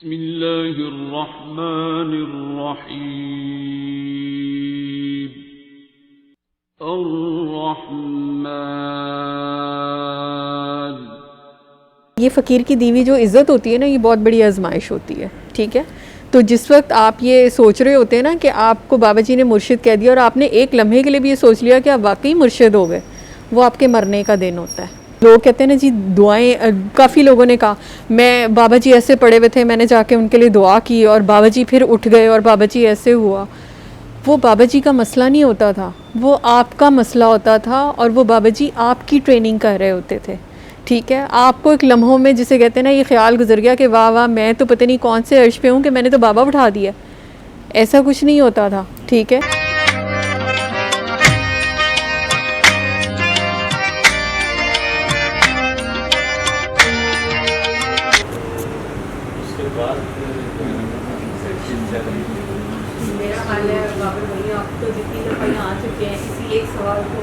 बिस्मिल्लाहिर्रहमानिर्रहीम अर्रहमान। ये फ़कीर की दी हुई जो इज़्ज़त होती है ना, ये बहुत बड़ी आजमाइश होती है। ठीक है, तो जिस वक्त आप ये सोच रहे होते हैं ना कि आपको बाबा जी ने मुर्शिद कह दिया और आपने एक लम्हे के लिए भी ये सोच लिया कि आप वाकई मुर्शिद हो गए, वो आपके मरने का दिन होता है। लोग कहते हैं ना जी दुआएं, काफ़ी लोगों ने कहा मैं बाबा जी ऐसे पड़े हुए थे, मैंने जाके उनके लिए दुआ की और बाबा जी फिर उठ गए और बाबा जी ऐसे हुआ। वो बाबा जी का मसला नहीं होता था, वो आपका मसला होता था और वो बाबा जी आपकी ट्रेनिंग कर रहे होते थे। ठीक है, आपको एक लम्हों में जिसे कहते हैं ना ये ख्याल गुजर गया कि वाह वाह मैं तो पता नहीं कौन से अर्श पे हूँ कि मैंने तो बाबा उठा दिया। ऐसा कुछ नहीं होता था। ठीक है, उसके बाद मेरा हाल है बाबर भैया, आप तो जितनी दफ़ा यहाँ आ चुके हैं इसी एक सवाल को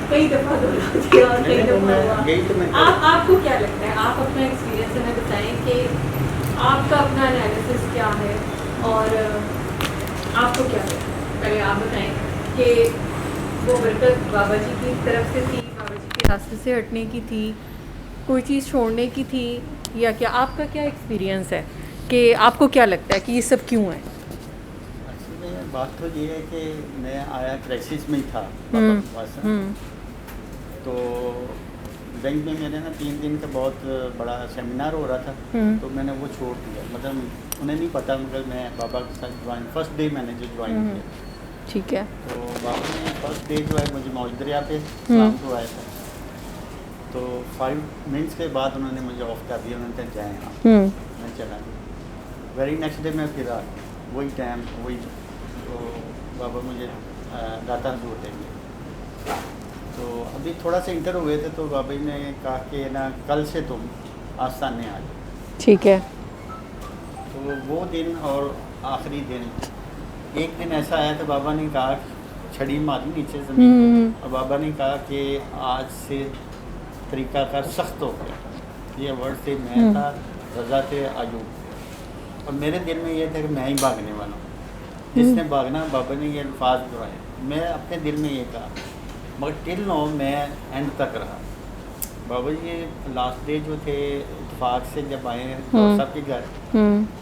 कई दफ़ा दोहरा दिया और कई दफ़ा हुआ। आपको क्या लगता है, आप अपना एक्सपीरियंस हमें बताएं कि आपका अपना एनालिसिस क्या है और आपको क्या लगता है। पहले आप बताएं कि वो बरकत बाबा जी की तरफ से थी, बाबा जी के रास्ते से हटने की थी, कोई चीज़ छोड़ने की थी, या क्या आपका क्या एक्सपीरियंस है कि आपको क्या लगता है कि ये सब क्यों है। एक्चुअली बात तो ये है कि मैं आया क्राइसिस में ही था पापा के पास। तो बैंक में मेरे ना 3 दिन का बहुत बड़ा सेमिनार हो रहा था, तो मैंने वो छोड़ दिया। मतलब उन्हें नहीं पता, मगर मैं बाबा के साथ ज्वाइन फर्स्ट डे मैंने जो ज्वाइन किया। ठीक है, तो बाबा ने फर्स्ट डे जो है मुझे मौज दरिया पे सलाम को आया था। तो 5 मिनट्स के बाद उन्होंने मुझे ऑफ कर दिया, उन्होंने कहा जाएँ आप। मैं चला गया। वेरी नेक्स्ट डे मैं फिर आ वही टाइम वही। तो बाबा मुझे दाता हजूर देंगे। तो अभी थोड़ा सा इंटर हुए थे, तो बाबा जी ने कहा कि ना कल से तुम आस्थाने आ जाओ। ठीक है, तो वो दिन और आखिरी दिन, एक दिन ऐसा आया कि बाबा ने कहा, छड़ी मारी नीचे ज़मीन पे, और बाबा ने कहा कि आज से तरीक़ाकार सख्त हो गया। ये वर्ड से मैं था, रज़ा थे, आयूब। और मेरे दिल में ये था कि मैं ही भागने वाला हूँ, जिसने भागना। बाबा ने ये अल्फाज दोहराए, मैं अपने दिल में ये कहा, मगर टिल नो मैं एंड तक रहा। बाबा जी ये लास्ट डे जो थे इत्तेफाक से जब आए डॉक्टर साहब के घर,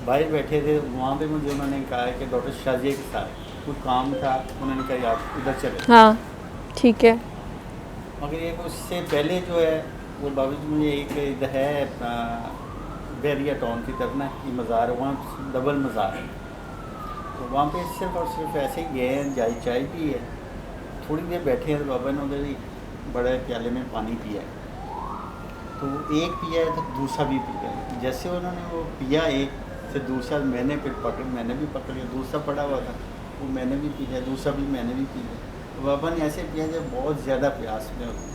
बाहर बैठे थे, वहाँ पे मुझे उन्होंने कहा कि डॉक्टर शाजिया के साथ कुछ काम था, उन्होंने कहा आप उधर चले। हाँ ठीक है, मगर ये उससे पहले जो है वो बाबा जी मुझे एक इधर है बैरिया टाउन की तरफ ना ये मज़ार है, वहाँ डबल मज़ार है। तो वहाँ पे सिर्फ और सिर्फ ऐसे ही गए हैं, चाय पी है, थोड़ी देर बैठे हैं, तो बाबा ने उधर ही बड़े प्याले में पानी पिया है। तो एक पिया है तो दूसरा भी पिया है। जैसे उन्होंने वो पिया एक से दूसरा मैंने फिर मैंने भी पकड़ लिया। दूसरा पड़ा हुआ था वो मैंने भी पी लिया, दूसरा भी मैंने भी पी लिया। तो बाबा ने ऐसे पिया जब बहुत ज़्यादा प्यास में होती।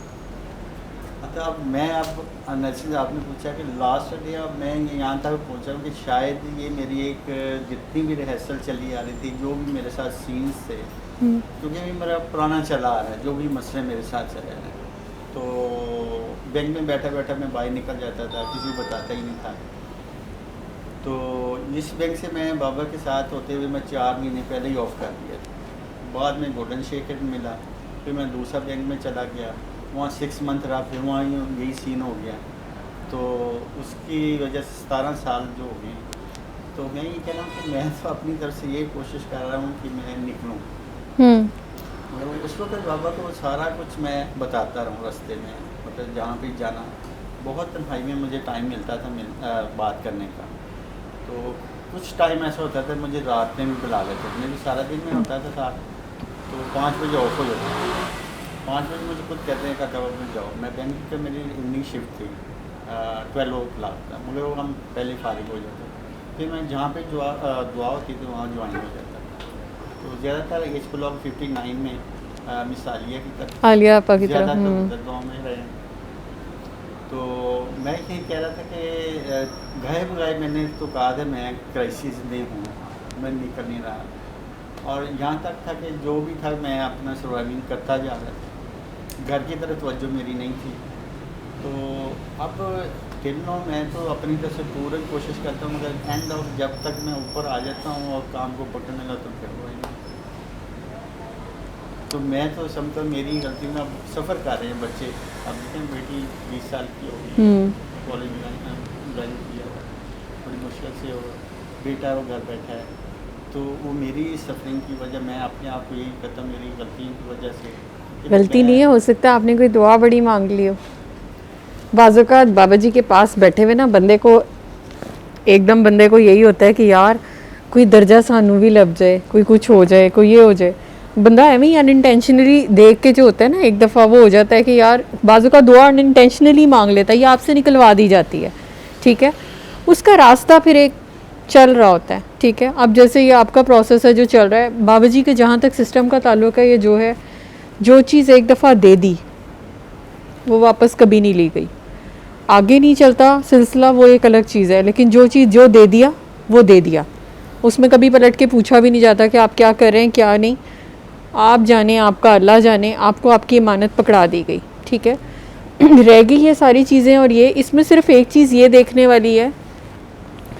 अच्छा, अब मैं अब एनालिसिस आपने पूछा कि लास्ट डे, अब मैं यहाँ तक पहुँचा हूँ कि शायद ये मेरी एक जितनी भी रिहर्सल चली आ रही थी, जो भी मेरे साथ सीन्स थे, क्योंकि अभी मेरा पुराना चला आ रहा है, जो भी मसले मेरे साथ चले आ रहे हैं। तो बैंक में बैठा बैठा मैं बाहर निकल जाता था, किसी को बताता ही नहीं था। तो इस बैंक से मैं बाबा के साथ होते हुए मैं 4 महीने पहले ही ऑफ कर दिया था। बाद में गोल्डन शेकर मिला, फिर मैं दूसरा बैंक में चला गया, वहाँ 6 मंथ रहा, फिर वहाँ यही सीन हो गया। तो उसकी वजह से 17 साल जो हो गए। तो मैं ये कह रहा हूँ कि मैं तो अपनी तरफ से ये कोशिश कर रहा हूँ कि मैं निकलूँ, मगर उस वक्त बाबा को सारा कुछ मैं बताता रहूँ रास्ते में, मतलब जहाँ भी जाना। बहुत भाई में मुझे टाइम मिलता था बात करने का। तो कुछ टाइम ऐसा होता था मुझे रात में भी बुला लेते थे, मेरी सारा दिन में होता था साथ। तो 5 बजे ऑफ हो जाता था, 5 बजे मुझे खुद कहते हैं का कब में जाओ। मैं बैंक पे मेरी इवनिंग शिफ्ट थी, 12 o'clock था, मगर वो हम पहले फारिग हो जाते। फिर मैं जहाँ पे दुआ होती थी वहाँ ज्वाइन हो जाता था। तो ज़्यादातर एच ब्लॉक 59 में मिसालिया की तरफ ज़्यादातर उधर गाँव में रहे। तो मैं यही कह रहा था कि गए बगैर मैंने तो कहा था मैं क्राइसिस में हूँ, मैं निकल नहीं रहा। और यहाँ तक था कि जो भी था मैं अपना सर्वाइविंग करता जा रहा था, घर की तरफ तवज्जो मेरी नहीं थी। तो अब टिल नो मैं तो अपनी तरफ से पूरी कोशिश करता हूँ, मगर एंड ऑफ जब तक मैं ऊपर आ जाता हूँ और काम को पकड़ने लगता तो फिर वही। तो मैं तो समझता हूँ मेरी गलती में, अब सफ़र कर रहे हैं बच्चे, अब देखें बेटी 20 साल की हो गई, कॉलेज में ग्रेजुएट किया हुआ, बड़ी मुश्किल से, और बेटा वो घर बैठा है, तो वो मेरी सफरिंग की वजह, मैं अपने आप को यही कहता हूँ मेरी गलती की वजह से। गलती नहीं है, हो सकता है आपने कोई दुआ बड़ी मांग ली हो। बाज़ औक़ात बाबा जी के पास बैठे हुए ना बंदे को एकदम बंदे को यही होता है कि यार कोई दर्जा सानू भी लग जाए, कोई कुछ हो जाए, कोई ये हो जाए। बंदा एवं ही अनइंटेंशनली देख के जो होता है ना, एक दफ़ा वो हो जाता है कि यार बाज़ू का दुआ अनइंटेंशनली मांग लेता है, ये आपसे निकलवा दी जाती है, ठीक है। उसका रास्ता फिर एक चल रहा होता है, ठीक है। अब जैसे ये आपका प्रोसेस है जो चल रहा है, बाबा जी के जहाँ तक सिस्टम का ताल्लुक़ है, ये जो है जो चीज़ एक दफ़ा दे दी वो वापस कभी नहीं ली गई। आगे नहीं चलता सिलसिला, वो एक अलग चीज़ है, लेकिन जो चीज़ जो दे दिया वो दे दिया, उसमें कभी पलट के पूछा भी नहीं जाता कि आप क्या कर रहे हैं क्या नहीं। आप जाने, आपका अल्लाह जाने, आपको आपकी इमानत पकड़ा दी गई, ठीक है। रह गई ये सारी चीज़ें, और ये इसमें सिर्फ एक चीज़ ये देखने वाली है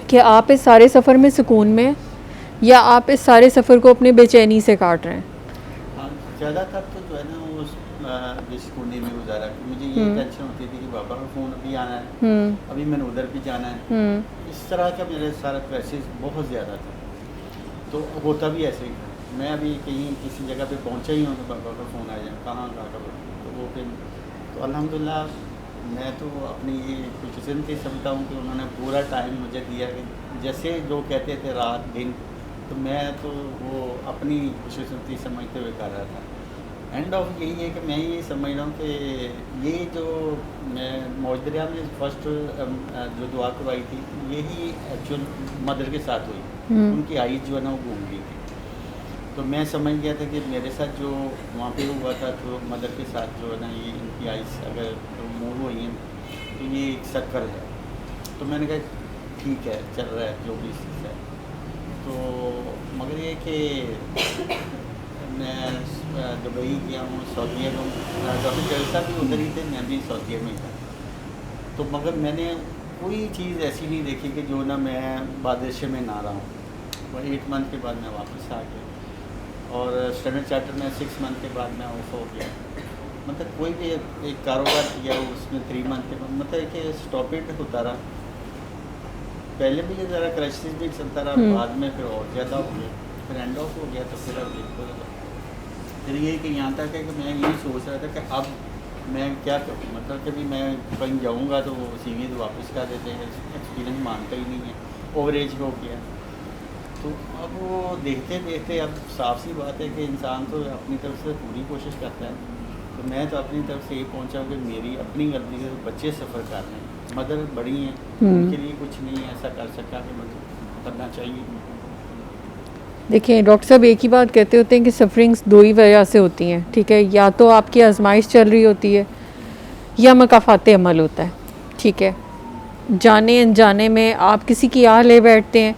कि आप इस सारे सफ़र में सुकून में, या आप इस सारे सफ़र को अपने बेचैनी से काट रहे हैं। हाँ, ज़्यादातर तो जो है ना वो बेसुकूनी में गुजारा, मुझे ये टेंशन होती थी कि बाबा का फ़ोन अभी आना है, अभी मैंने उधर भी जाना है, इस तरह का मेरे सारा क्राइसिस बहुत ज़्यादा था। तो होता भी ऐसे ही था, मैं अभी कहीं किसी जगह पे पहुंचा ही हूँ तो बाबा का फ़ोन आ जाए, कहाँ का, तो वो फिर तो अल्हम्दुलिल्लाह मैं तो अपनी ये खुशकिस्मती समझता हूँ कि उन्होंने पूरा टाइम मुझे दिया कि जैसे जो कहते थे रात दिन, तो मैं तो वो अपनी खुशकिस्मती समझते हुए कर रहा था। एंड ऑफ यही है कि मैं ये समझ रहा हूँ कि ये जो मैं मौजदरिया में फर्स्ट जो दुआ करवाई थी, यही एक्चुअल मदर के साथ हुई, उनकी आईज जो है ना वो घूम गई थी। तो मैं समझ गया था कि मेरे साथ जो वहाँ पे हुआ था, तो मदर के साथ जो है ना ये इनकी आईज अगर मूव हुई हैं तो ये एक सर्कल है। तो मैंने कहा ठीक है, चल रहा है जो भी चीज़ है। तो मगर ये कि मैं दुबई गया हूँ, सऊदीया में, डॉक्टर जलसा भी उधर ही थे, मैं भी सऊदीया में था। तो मगर मैंने कोई चीज़ ऐसी नहीं देखी कि जो ना मैं बादशे में ना रहा हूँ। और 8 मंथ के बाद मैं वापस आ गया, और स्टैंडर्ड चार्टर में 6 मंथ के बाद मैं ऑफ हो गया। मतलब कोई भी एक कारोबार किया उसमें 3 मंथ के बाद, मतलब कि स्टॉपेड होता रहा। पहले भी ज़रा क्राइसिस भी चलता रहा, बाद में फिर और ज़्यादा हो गया, फिर एंड ऑफ हो गया, तो फिर अब देखो फिर ये कि यहाँ तक है कि मैं यही सोच रहा था कि अब मैं क्या करूँ, मतलब कि भी मैं कहीं जाऊँगा तो CV तो वापस कर देते हैं, एक्सपीरियंस मानता ही नहीं है, ओवरेज हो गया। तो अब वो देखते देखते अब साफ सी बात है कि इंसान तो अपनी तरफ से पूरी कोशिश करता है। तो मैं तो अपनी तरफ से ये पहुँचा कि मेरी अपनी गलती से बच्चे सफ़र कर रहे हैं, मदर बड़ी हैं, उनके लिए कुछ नहीं ऐसा कर सका कि मतलब करना चाहिए। देखिए डॉक्टर साहब एक ही बात कहते होते हैं कि सफरिंग्स दो ही वजह से होती हैं, ठीक है। या तो आपकी आजमाइश चल रही होती है, या मकाफात अमल होता है, ठीक है। जाने अनजाने में आप किसी की आह ले बैठते हैं,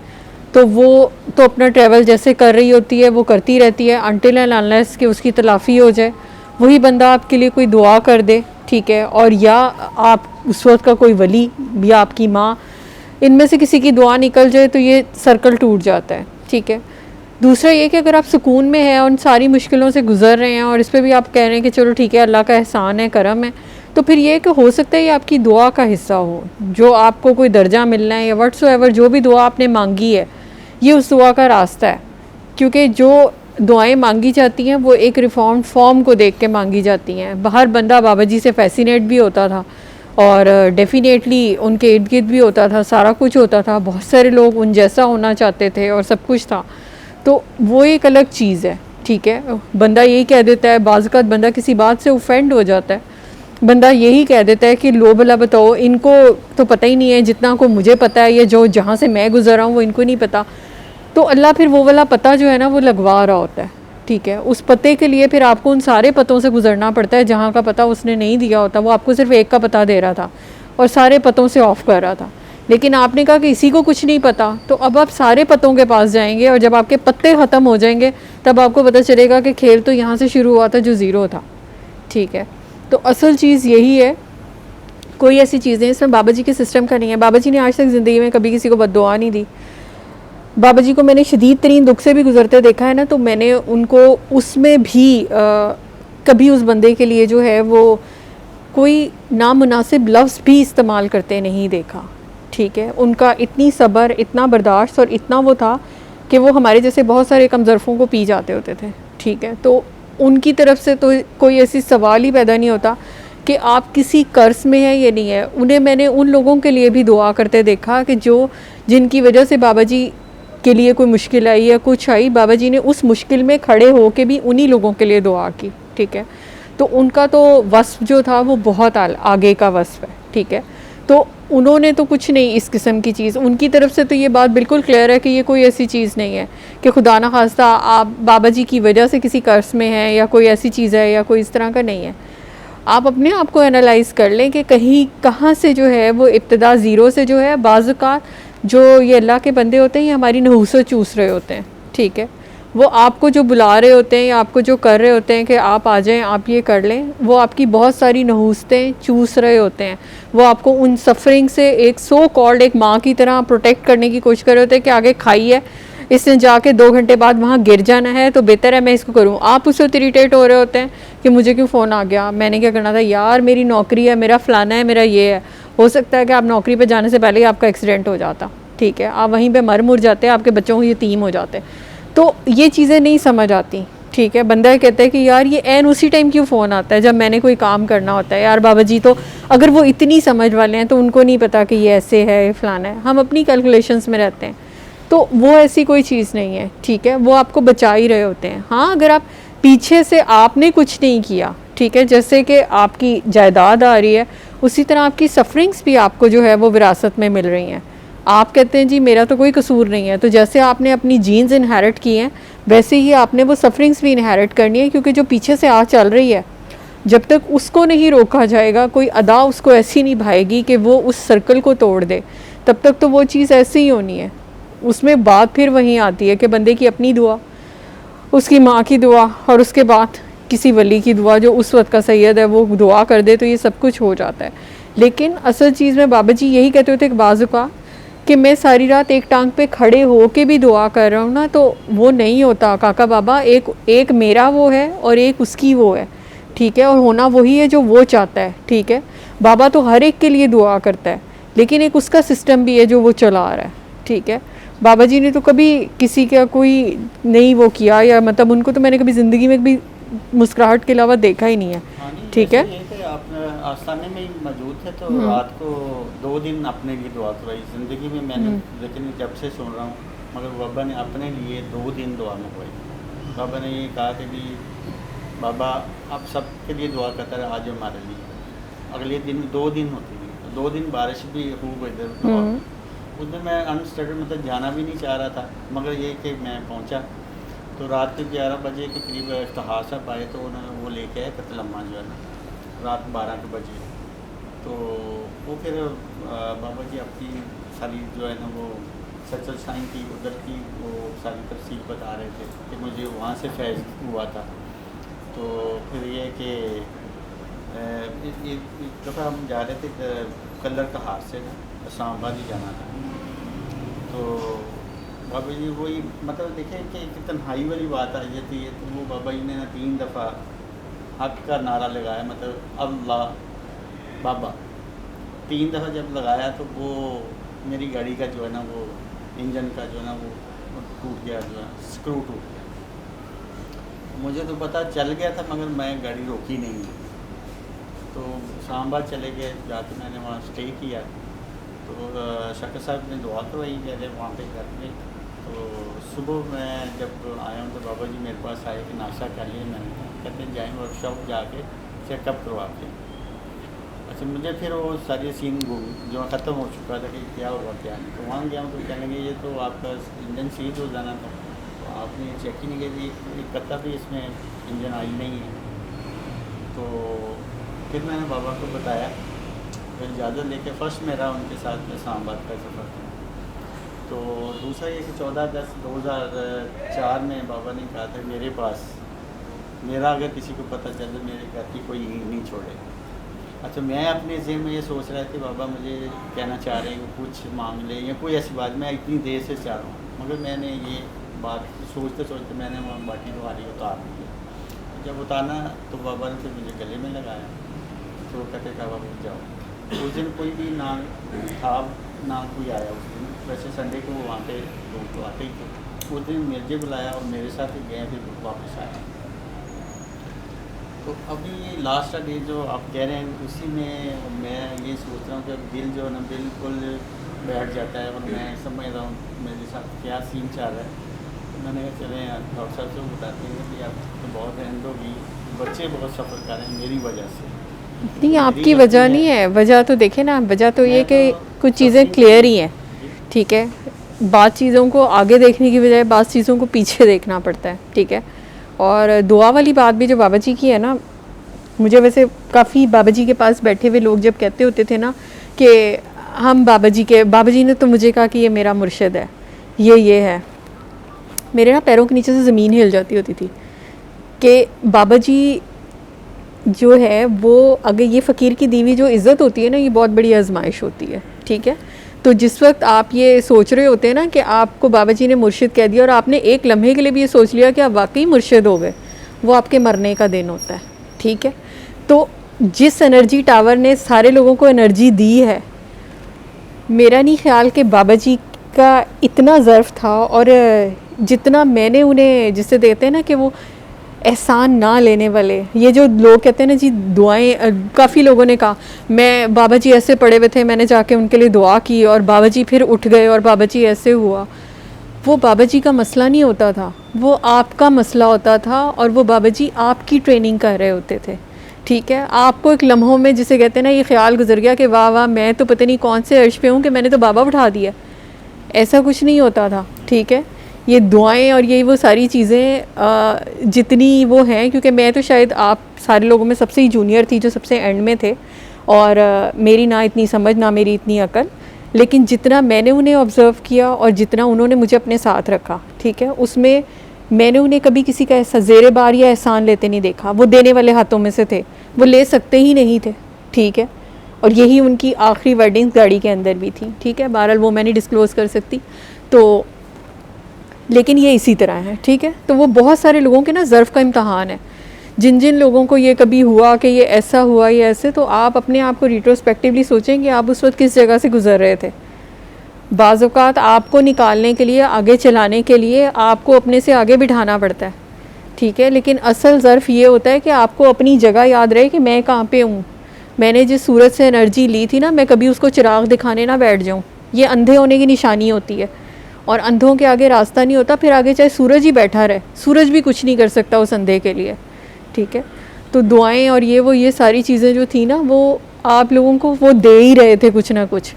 तो वो तो अपना ट्रैवल जैसे कर रही होती है वो करती रहती है अनटिल एंड अनलेस कि उसकी तलाफ़ी हो जाए। वही बंदा आपके लिए कोई दुआ कर दे, ठीक है, और या आप उस वक्त का कोई वली या आपकी माँ, इनमें से किसी की दुआ निकल जाए तो ये सर्कल टूट जाता है, ठीक है। दूसरा ये कि अगर आप सुकून में हैं और उन सारी मुश्किलों से गुजर रहे हैं और इस पर भी आप कह रहे हैं कि चलो ठीक है अल्लाह का एहसान है, करम है, तो फिर ये कि हो सकता है ये आपकी दुआ का हिस्सा हो, जो आपको कोई दर्जा मिलना है या व्हाट्सएवर जो भी दुआ आपने मांगी है, ये उस दुआ का रास्ता है। क्योंकि जो दुआएं मांगी जाती हैं वो एक रिफॉर्म फॉर्म को देख के मांगी जाती हैं। हर बंदा बाबा जी से फैसिनेट भी होता था और डेफिनेटली उनके इर्द गिर्द भी होता था, सारा कुछ होता था, बहुत सारे लोग उन जैसा होना चाहते थे और सब कुछ था। तो वो एक अलग चीज़ है, ठीक है। बंदा यही कह देता है, बाज़ औक़ात बंदा किसी बात से ऑफेंड हो जाता है, बंदा यही कह देता है कि लो भला बताओ, इनको तो पता ही नहीं है जितना को मुझे पता है, ये जो जहाँ से मैं गुजर रहा हूँ वो इनको नहीं पता। तो अल्लाह फिर वो वाला पता जो है ना वो लगवा रहा होता है, ठीक है। उस पते के लिए फिर आपको उन सारे पतों से गुजरना पड़ता है जहाँ का पता उसने नहीं दिया होता, वो आपको सिर्फ एक का पता दे रहा था और सारे पतों से ऑफ कर रहा था। लेकिन आपने कहा कि इसी को कुछ नहीं पता, तो अब आप सारे पतों के पास जाएंगे और जब आपके पत्ते ख़त्म हो जाएंगे तब आपको पता चलेगा कि खेल तो यहाँ से शुरू हुआ था जो ज़ीरो था, ठीक है। तो असल चीज़ यही है कोई ऐसी चीज़ें इसमें बाबा जी के सिस्टम का नहीं है। बाबा जी ने आज तक ज़िंदगी में कभी किसी को बद्दुआ नहीं दी। बाबा जी को मैंने शदीद तरीन दुख से भी गुजरते देखा है ना, तो मैंने उनको उसमें भी कभी उस बंदे के लिए जो है वो कोई नामुनासिब लफ्ज़ भी इस्तेमाल करते नहीं देखा। ठीक है, उनका इतनी सब्र, इतना बर्दाश्त और इतना वो था कि वो हमारे जैसे बहुत सारे कमज़रफ़ों को पी जाते होते थे। ठीक है, तो उनकी तरफ से तो कोई ऐसी सवाल ही पैदा नहीं होता कि आप किसी कर्ज में हैं या नहीं है। उन्हें मैंने उन लोगों के लिए भी दुआ करते देखा कि जो जिनकी वजह से बाबा जी के लिए कोई मुश्किल आई या कुछ आई, बाबा जी ने उस मुश्किल में खड़े हो के भी उन्हीं लोगों के लिए दुआ की। ठीक है, तो उनका तो वस्फ़ जो था वो बहुत आगे का वस्फ़ है। ठीक है, तो उन्होंने तो कुछ नहीं इस किस्म की चीज़, उनकी तरफ से तो ये बात बिल्कुल क्लियर है कि ये कोई ऐसी चीज़ नहीं है कि खुदा न खास्ता आप बाबा जी की वजह से किसी कर्ज में हैं या कोई ऐसी चीज़ है या कोई इस तरह का नहीं है। आप अपने आप को एनालाइज़ कर लें कि कहीं कहाँ से जो है वो इब्तिदा ज़ीरो से जो है, बाज़ औक़ात जो ये अल्लाह के बंदे होते हैं ये हमारी नहूसत चूस रहे होते हैं। ठीक है, वो आपको जो बुला रहे होते हैं या आपको जो कर रहे होते हैं कि आप आ जाएं, आप ये कर लें, वो आपकी बहुत सारी नहूसतें चूस रहे होते हैं। वो आपको उन सफरिंग से एक सो कॉल्ड एक माँ की तरह प्रोटेक्ट करने की कोशिश कर रहे होते हैं कि आगे खाई है, इसने जाके 2 घंटे बाद वहाँ गिर जाना है, तो बेहतर है मैं इसको करूँ। आप उससे इरिटेट हो रहे होते हैं कि मुझे क्यों फ़ोन आ गया, मैंने क्या करना था, यार मेरी नौकरी है, मेरा फ़लाना है, मेरा ये है। हो सकता है कि आप नौकरी पे जाने से पहले ही आपका एक्सीडेंट हो जाता। ठीक है, आप वहीं पे मर मुर जाते, आपके बच्चों को यतीम हो जाते। तो ये चीज़ें नहीं समझ आती। ठीक है, बंदा कहता है कि यार ये एन उसी टाइम क्यों फ़ोन आता है जब मैंने कोई काम करना होता है। यार बाबा जी तो अगर वो इतनी समझ वाले हैं तो उनको नहीं पता कि ये ऐसे है, ये फ़लाना है। हम अपनी कैलकुलेशंस में रहते हैं, तो वो ऐसी कोई चीज़ नहीं है। ठीक है, वो आपको बचा ही रहे होते हैं। हाँ, अगर आप पीछे से आपने कुछ नहीं किया, ठीक है, जैसे कि आपकी जायदाद आ रही है, उसी तरह आपकी सफरिंग्स भी आपको जो है वो विरासत में मिल रही हैं। आप कहते हैं जी मेरा तो कोई कसूर नहीं है, तो जैसे आपने अपनी जीन्स इनहेरिट की हैं वैसे ही आपने वो सफरिंग्स भी इनहेरिट करनी है, क्योंकि जो पीछे से आ चल रही है जब तक उसको नहीं रोका जाएगा, कोई अदा उसको ऐसी नहीं भाएगी कि वो उस सर्कल को तोड़ दे, तब तक तो वो चीज़ ऐसे ही होनी है। उसमें बात फिर वहीं आती है कि बंदे की अपनी दुआ, उसकी माँ की दुआ और उसके बाद किसी वली की दुआ, जो उस वक्त का सैयद है वो दुआ कर दे तो ये सब कुछ हो जाता है। लेकिन असल चीज़ में बाबा जी यही कहते होते बाज़ औक़ात कि मैं सारी रात एक टांग पे खड़े हो के भी दुआ कर रहा हूँ ना, तो वो नहीं होता काका बाबा। एक मेरा वो है और एक उसकी वो है। ठीक है, और होना वही है जो वो चाहता है। ठीक है, बाबा तो हर एक के लिए दुआ करता है, लेकिन एक उसका सिस्टम भी है जो वो चला रहा है। ठीक है, बाबा जी ने तो कभी किसी का कोई नहीं वो किया, या मतलब उनको तो मैंने कभी ज़िंदगी में भी मुस्कुराहट के अलावा देखा ही नहीं है। ठीक है, आप आस्थाने में ही मौजूद थे तो रात को 2 दिन अपने लिए दुआ करवाई ज़िंदगी में मैंने, लेकिन जब से सुन रहा हूँ, मगर बाबा ने अपने लिए 2 दिन दुआ मंगवाई। बाबा ने ये कहा कि भी बाबा आप सबके लिए दुआ करता रहे, आज हमारे लिए। अगले दिन 2 दिन होती थी, 2 दिन बारिश भी खूब इधर। उस दिन मैं अनस्टडी मतलब जाना भी नहीं चाह रहा था, मगर ये कि मैं पहुंचा तो रात के 11 बजे के करीब इफ्तिखार साहब आए, तो उन्होंने वो लेके आए कतलम्मा जो है ना, रात 12 के बजे। तो वो फिर बाबा जी अपनी सारी जो है ना वो सचल साइन की उधर की वो सारी तफसील बता रहे थे कि मुझे वहाँ से फैज़ हुआ था। तो फिर ये कि एक दफ़ा हम जा रहे थे कलर का हाथ से ना, इस्लामाबाद ही जाना था। तो बाबा जी वही मतलब देखें कि एक तन्हाई वाली बात आ जाती है, तो वो बाबा जी ने ना 3 दफ़ा हक का नारा लगाया, मतलब अल्लाह बाबा 3 दफ़ा जब लगाया तो वो मेरी गाड़ी का जो है ना वो इंजन का जो है ना वो टूट गया, जो है स्क्रू टूट गया। मुझे तो पता चल गया था, मगर मैं गाड़ी रोकी नहीं। तो इस्लामाबाद चले गए, जाके मैंने वहाँ स्टे किया। तो शक्कर साहब ने दुआ करवाई पहले वहाँ पे घर में। तो सुबह मैं जब आया हूँ तो बाबा जी मेरे पास आए कि नाश्ता कर लिया मैंने, कहते हैं जाएँ वर्कशॉप जाके चेकअप करवाते हैं। अच्छा, मुझे फिर वो सारी सीन जो ख़त्म हो चुका था कि क्या होगा क्या नहीं, तो वहाँ गया हूँ तो कहने लगे ये तो आपका इंजन सीज हो जाना था, तो आपने चेक ही नहीं किया, एक कत्ता भी इसमें इंजन ऑयल नहीं है। तो फिर मैंने बाबा को बताया, फिर इजाज़त लेके फ़र्स्ट मेरा उनके साथ में इस्लामाबाद का सफ़र था। तो दूसरा ये कि 14/10/2004 में बाबा ने कहा था मेरे पास, मेरा अगर किसी को पता चले मेरे घर की कोई ईंट नहीं छोड़े। अच्छा, मैं अपने ज़हन में ये सोच रहा था कि बाबा मुझे कहना चाह रहे हैं कुछ मांग ले या कोई ऐसी बात, मैं इतनी देर से चाह रहा हूँ, मगर मैंने ये बात सोचते सोचते मैंने वहाँ बाटी तुम्हारी उतार दी। जब उतारना तो बाबा ने फिर मुझे गले में लगाया, तो कहते बाबा उठ जाओ। उस दिन कोई भी ना था ना कोई आया उस दिन, वैसे संडे को वहाँ पे लोग तो आते ही थे। उस दिन मुझे बुलाया और मेरे साथ ही गए, फिर वापस आया। तो अभी ये लास्ट डे जो आप कह रहे हैं उसी में मैं ये सोच रहा हूँ कि दिल जो है ना बिल्कुल बैठ जाता है और मैं समझ रहा हूँ मेरे साथ क्या सीन चल रहा है। तो मैंने कहा चले डॉक्टर साहब से बताते हैं कि आप तो बहुत एंड होगी, बच्चे बहुत सफ़र कर रहे हैं मेरी वजह से। नहीं, आपकी वजह नहीं है, वजह तो देखें ना, वजह तो ये कि कुछ चीज़ें क्लियर ही हैं, ठीक है। बाद चीज़ों को आगे देखने की बजाय बाद चीज़ों को पीछे देखना पड़ता है, ठीक है। और दुआ वाली बात भी जो बाबा जी की है ना, मुझे वैसे काफ़ी बाबा जी के पास बैठे हुए लोग जब कहते होते थे ना कि हम बाबा जी ने तो मुझे कहा कि ये मेरा मुर्शिद है, ये है, मेरे ना पैरों के नीचे से ज़मीन हिल जाती होती थी कि बाबा जी जो है वो, अगर ये फ़कीर की दीवी जो इज़्ज़त होती है ना, ये बहुत बड़ी आजमाइश होती है, ठीक है। तो जिस वक्त आप ये सोच रहे होते हैं ना कि आपको बाबा जी ने मुर्शिद कह दिया और आपने एक लम्हे के लिए भी ये सोच लिया कि आप वाकई मुर्शिद हो गए, वो आपके मरने का दिन होता है, ठीक है। तो जिस एनर्जी टावर ने सारे लोगों को एनर्जी दी है, मेरा नहीं ख्याल कि बाबा जी का इतना ज़र्फ़ था, और जितना मैंने उन्हें जिसे देते हैं ना कि वो एहसान ना लेने वाले, ये जो लोग कहते हैं ना जी दुआएं, काफ़ी लोगों ने कहा मैं बाबा जी ऐसे पड़े हुए थे, मैंने जाके उनके लिए दुआ की और बाबा जी फिर उठ गए और बाबा जी ऐसे हुआ। वो बाबा जी का मसला नहीं होता था, वो आपका मसला होता था, और वो बाबा जी आपकी ट्रेनिंग कर रहे होते थे, ठीक है। आपको एक लम्हों में जिसे कहते हैं ना ये ख्याल गुजर गया कि वाह वाह मैं तो पता नहीं कौन से अर्श पे हूँ कि मैंने तो बाबा उठा दिया, ऐसा कुछ नहीं होता था, ठीक है। ये दुआएं और ये वो सारी चीज़ें जितनी वो हैं, क्योंकि मैं तो शायद आप सारे लोगों में सबसे ही जूनियर थी जो सबसे एंड में थे, और मेरी ना इतनी समझ ना मेरी इतनी अकल, लेकिन जितना मैंने उन्हें ऑब्ज़र्व किया और जितना उन्होंने मुझे अपने साथ रखा, ठीक है, उसमें मैंने उन्हें कभी किसी का ज़ेरे बार या एहसान लेते नहीं देखा। वो देने वाले हाथों में से थे, वो ले सकते ही नहीं थे, ठीक है। और यही उनकी आखिरी वर्डिंग गाड़ी के अंदर भी थी, ठीक है। बहरहाल वो मैं नहीं डिस्क्लोज़ कर सकती, तो लेकिन ये इसी तरह है, ठीक है। तो वो बहुत सारे लोगों के ना ज़र्फ़ का इम्तहान है, जिन जिन लोगों को ये कभी हुआ कि ये ऐसा हुआ ये ऐसे, तो आप अपने आप को रिट्रोस्पेक्टिवली सोचें कि आप उस वक्त किस जगह से गुज़र रहे थे। बाज़ औक़ात आपको निकालने के लिए, आगे चलाने के लिए आपको अपने से आगे बिठाना पड़ता है, ठीक है। लेकिन असल ज़र्फ़ ये होता है कि आपको अपनी जगह याद रहे कि मैं कहाँ पे हूँ, मैंने जिस सूरज से एनर्जी ली थी ना, मैं कभी उसको चिराग दिखाने ना बैठ जाऊँ। ये अंधे होने की निशानी होती है, और अंधों के आगे रास्ता नहीं होता, फिर आगे चाहे सूरज ही बैठा रहे, सूरज भी कुछ नहीं कर सकता उस अंधे के लिए, ठीक है। तो दुआएं और ये सारी चीज़ें जो थी ना, वो आप लोगों को वो दे ही रहे थे कुछ ना कुछ।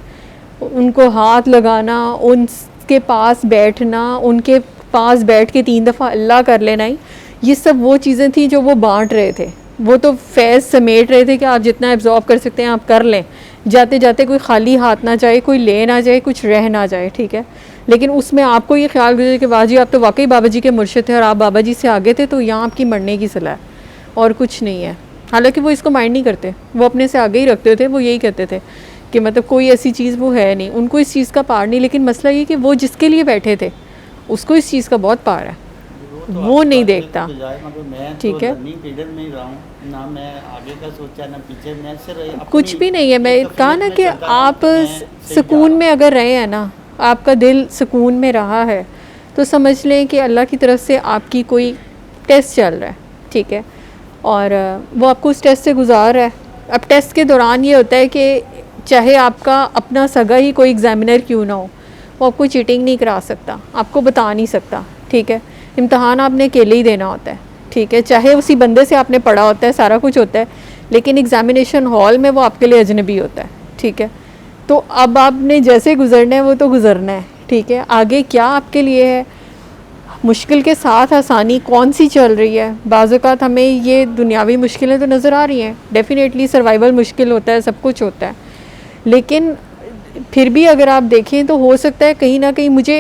उनको हाथ लगाना, उनके पास बैठना, उनके पास बैठ के 3 दफ़ा अल्लाह कर लेना ही, ये सब वो चीज़ें थी जो वो बांट रहे थे। वो तो फैज़ समेट रहे थे कि आप जितना एब्जॉर्ब कर सकते हैं आप कर लें, जाते जाते कोई खाली हाथ ना जाए, कोई ले ना जाए, कुछ रह ना जाए, ठीक है। लेकिन उसमें आपको ये ख्याल गुजरे कि वाह जी आप तो वाकई बाबा जी के मुर्शिद थे और आप बाबा जी से आगे थे, तो यहाँ आपकी मरने की सलाह है और कुछ नहीं है। हालांकि वो इसको माइंड नहीं करते, वो अपने से आगे ही रखते थे, वो यही कहते थे कि मतलब कोई ऐसी चीज़ वो है नहीं, उनको इस चीज़ का पार नहीं। लेकिन मसला ये कि वो जिसके लिए बैठे थे उसको इस चीज़ का बहुत पार है, वो नहीं देखता, ठीक है। कुछ भी नहीं है, मैं कहा ना कि आप सुकून में अगर रहे हैं ना, आपका दिल सुकून में रहा है, तो समझ लें कि अल्लाह की तरफ से आपकी कोई टेस्ट चल रहा है, ठीक है। और वो आपको उस टेस्ट से गुजार रहा है। अब टेस्ट के दौरान ये होता है कि चाहे आपका अपना सगा ही कोई एग्ज़ामिनर क्यों ना हो, वो आपको चीटिंग नहीं करा सकता, आपको बता नहीं सकता, ठीक है। इम्तहान आपने अकेले ही देना होता है, ठीक है। चाहे उसी बंदे से आपने पढ़ा होता है, सारा कुछ होता है, लेकिन एग्ज़ामिनेशन हॉल में वो आपके लिए अजनबी होता है, ठीक है। तो अब आपने जैसे गुजरना है वो तो गुजरना है, ठीक है। आगे क्या आपके लिए है, मुश्किल के साथ आसानी कौन सी चल रही है। बाज़ औक़ात हमें ये दुनियावी मुश्किलें तो नज़र आ रही हैं, डेफ़िनेटली सर्वाइवल मुश्किल होता है, सब कुछ होता है, लेकिन फिर भी अगर आप देखें तो हो सकता है कहीं ना कहीं मुझे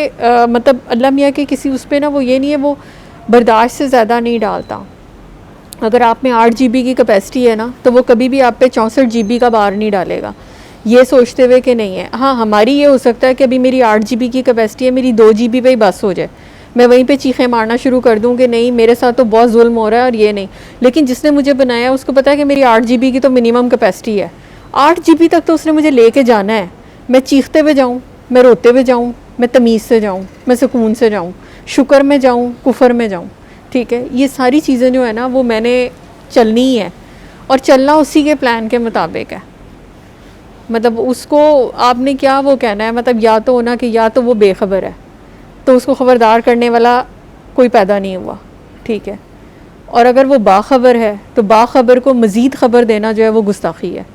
मतलब अल्लाह मियाँ के किसी उस पर ना वो ये नहीं है, वो बर्दाश्त से ज़्यादा नहीं डालता। अगर आप में 8 GB की कैपेसिटी है ना, तो वो कभी भी आप पे 64 GB का बार नहीं डालेगा, ये सोचते हुए कि नहीं है। हाँ, हमारी ये हो सकता है कि अभी मेरी 8 GB की कैपेसिटी है, मेरी 2 GB पे ही बस हो जाए, मैं वहीं पे चीखें मारना शुरू कर दूँ कि नहीं मेरे साथ तो बहुत जुल्म हो रहा है और ये नहीं। लेकिन जिसने मुझे बनाया उसको पता है कि मेरी 8 GB की तो मिनिमम कैपेसिटी है, 8 GB तक तो उसने मुझे लेके जाना है। मैं चीखते हुए जाऊँ, मैं रोते हुए जाऊँ, मैं तमीज़ से जाऊँ, मैं सुकून से जाऊँ, शुक्र में जाऊँ, कुफर में जाऊँ, ठीक है। ये सारी चीज़ें जो है ना वो मैंने चलनी ही है, और चलना उसी के प्लान के मुताबिक है। मतलब उसको आपने क्या वो कहना है, मतलब या तो होना कि या तो वो बेखबर है, तो उसको ख़बरदार करने वाला कोई पैदा नहीं हुआ, ठीक है। और अगर वो बाखबर है तो बाखबर को मज़ीद ख़बर देना जो है वो गुस्ताखी है,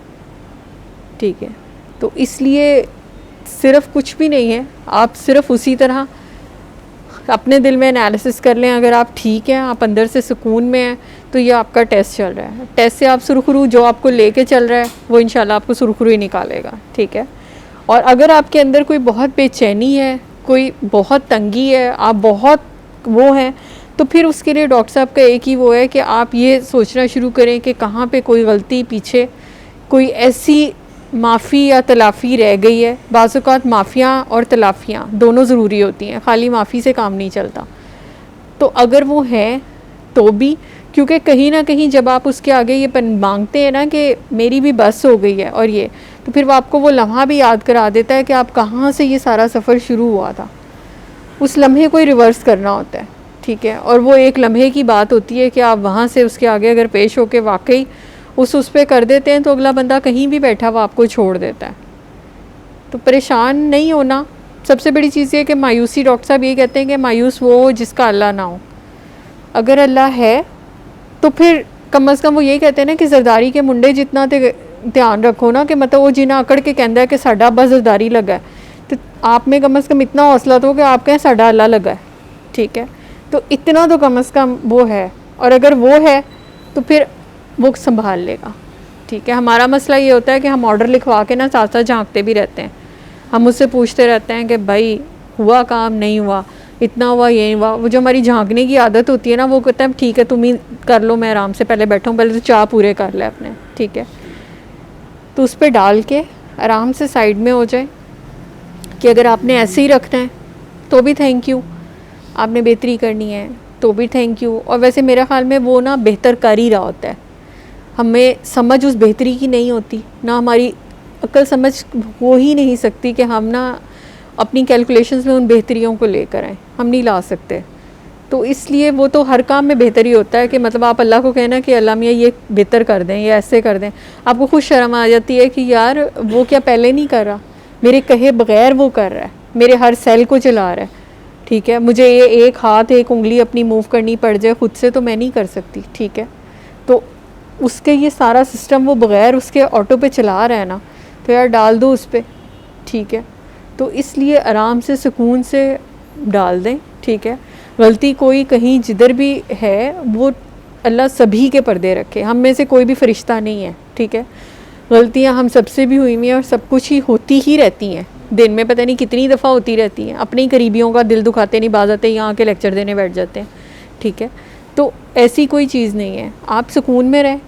ठीक है। तो इसलिए सिर्फ़ कुछ भी नहीं है, आप सिर्फ़ उसी तरह अपने दिल में एनालिसिस कर लें। अगर आप ठीक हैं, आप अंदर से सुकून में हैं, तो ये आपका टेस्ट चल रहा है। टेस्ट से आप सुरखरू जो आपको लेके चल रहा है वो इंशाल्लाह आपको सुरखरू ही निकालेगा, ठीक है। और अगर आपके अंदर कोई बहुत बेचैनी है, कोई बहुत तंगी है, आप बहुत वो हैं, तो फिर उसके लिए डॉक्टर साहब का एक ही वो है कि आप ये सोचना शुरू करें कि कहाँ पे कोई गलती पीछे कोई ऐसी माफ़ी या तलाफ़ी रह गई है। बाज़ औक़ात माफ़ियाँ और तलाफ़ियाँ दोनों ज़रूरी होती हैं, खाली माफ़ी से काम नहीं चलता। तो अगर वो है तो भी, क्योंकि कहीं ना कहीं जब आप उसके आगे ये मांगते हैं ना कि मेरी भी बस हो गई है और ये, तो फिर वो आपको वो लम्हा भी याद करा देता है कि आप कहाँ से ये सारा सफ़र शुरू हुआ था। उस लम्हे को ही रिवर्स करना होता है, ठीक है। और वो एक लम्हे की बात होती है कि आप वहाँ से उसके आगे अगर पेश होकर वाकई उस पे कर देते हैं तो अगला बंदा कहीं भी बैठा हुआ आपको छोड़ देता है। तो परेशान नहीं होना। सबसे बड़ी चीज़ ये कि मायूसी, डॉक्टर साहब ये कहते हैं कि मायूस वो हो जिसका अल्लाह ना हो। अगर अल्लाह है तो फिर कम अज़ कम वो ये कहते हैं ना कि ज़रदारी के मुंडे जितना ध्यान रखो ना, कि मतलब वो जिन्हें अकड़ के कहता है कि साडा अब्बा ज़रदारी लगा है, तो आप में कम अज़ कम इतना हौसला तो कि आप कहें साडा अल्लाह लगा है, ठीक है। तो इतना तो कम अज़ कम वो है, और अगर वो है तो फिर वो संभाल लेगा, ठीक है। हमारा मसला ये होता है कि हम ऑर्डर लिखवा के ना साथ साथ झांकते भी रहते हैं, हम उससे पूछते रहते हैं कि भाई हुआ काम नहीं हुआ, इतना हुआ ये हुआ। वो जो हमारी झांकने की आदत होती है ना, वो कहता है ठीक है तुम ही कर लो, मैं आराम से पहले बैठूँ, पहले तो चाह पूरे कर ले अपने, ठीक है। तो उस पर डाल के आराम से साइड में हो जाए कि अगर आपने ऐसे ही रखना है तो भी थैंक यू, आपने बेहतरी करनी है तो भी थैंक यू। और वैसे मेरे ख़्याल में वो ना बेहतर कर ही रहा होता है, हमें समझ उस बेहतरी की नहीं होती ना, हमारी अक्ल समझ हो ही नहीं सकती कि हम ना अपनी कैलकुलेशंस में उन बेहतरियों को लेकर आएँ, हम नहीं ला सकते। तो इसलिए वो तो हर काम में बेहतरी होता है कि मतलब आप अल्लाह को कहना कि अल्लाह मियाँ ये बेहतर कर दें, ये ऐसे कर दें, आपको खुद शर्म आ जाती है कि यार वो क्या पहले नहीं कर रहा, मेरे कहे बगैर वो कर रहा है, मेरे हर सेल को चला रहा है, ठीक है। मुझे ये एक हाथ एक उंगली अपनी मूव करनी पड़ जाए खुद से तो मैं नहीं कर सकती, ठीक है। तो उसके ये सारा सिस्टम वो बग़ैर उसके ऑटो पे चला रहा है ना, तो यार डाल दो उस पर, ठीक है। तो इसलिए आराम से सुकून से डाल दें, ठीक है। गलती कोई कहीं जिधर भी है वो अल्लाह सभी के पर्दे रखे, हम में से कोई भी फरिश्ता नहीं है, ठीक है। गलतियां हम सबसे भी हुई हैं और सब कुछ ही होती ही रहती हैं, दिन में पता नहीं कितनी दफ़ा होती रहती हैं। अपने ही करीबियों का दिल दुखाते नहीं, बाज़ आते यहाँ के लेक्चर देने बैठ जाते हैं, ठीक है। तो ऐसी कोई चीज़ नहीं है, आप सुकून में रहें,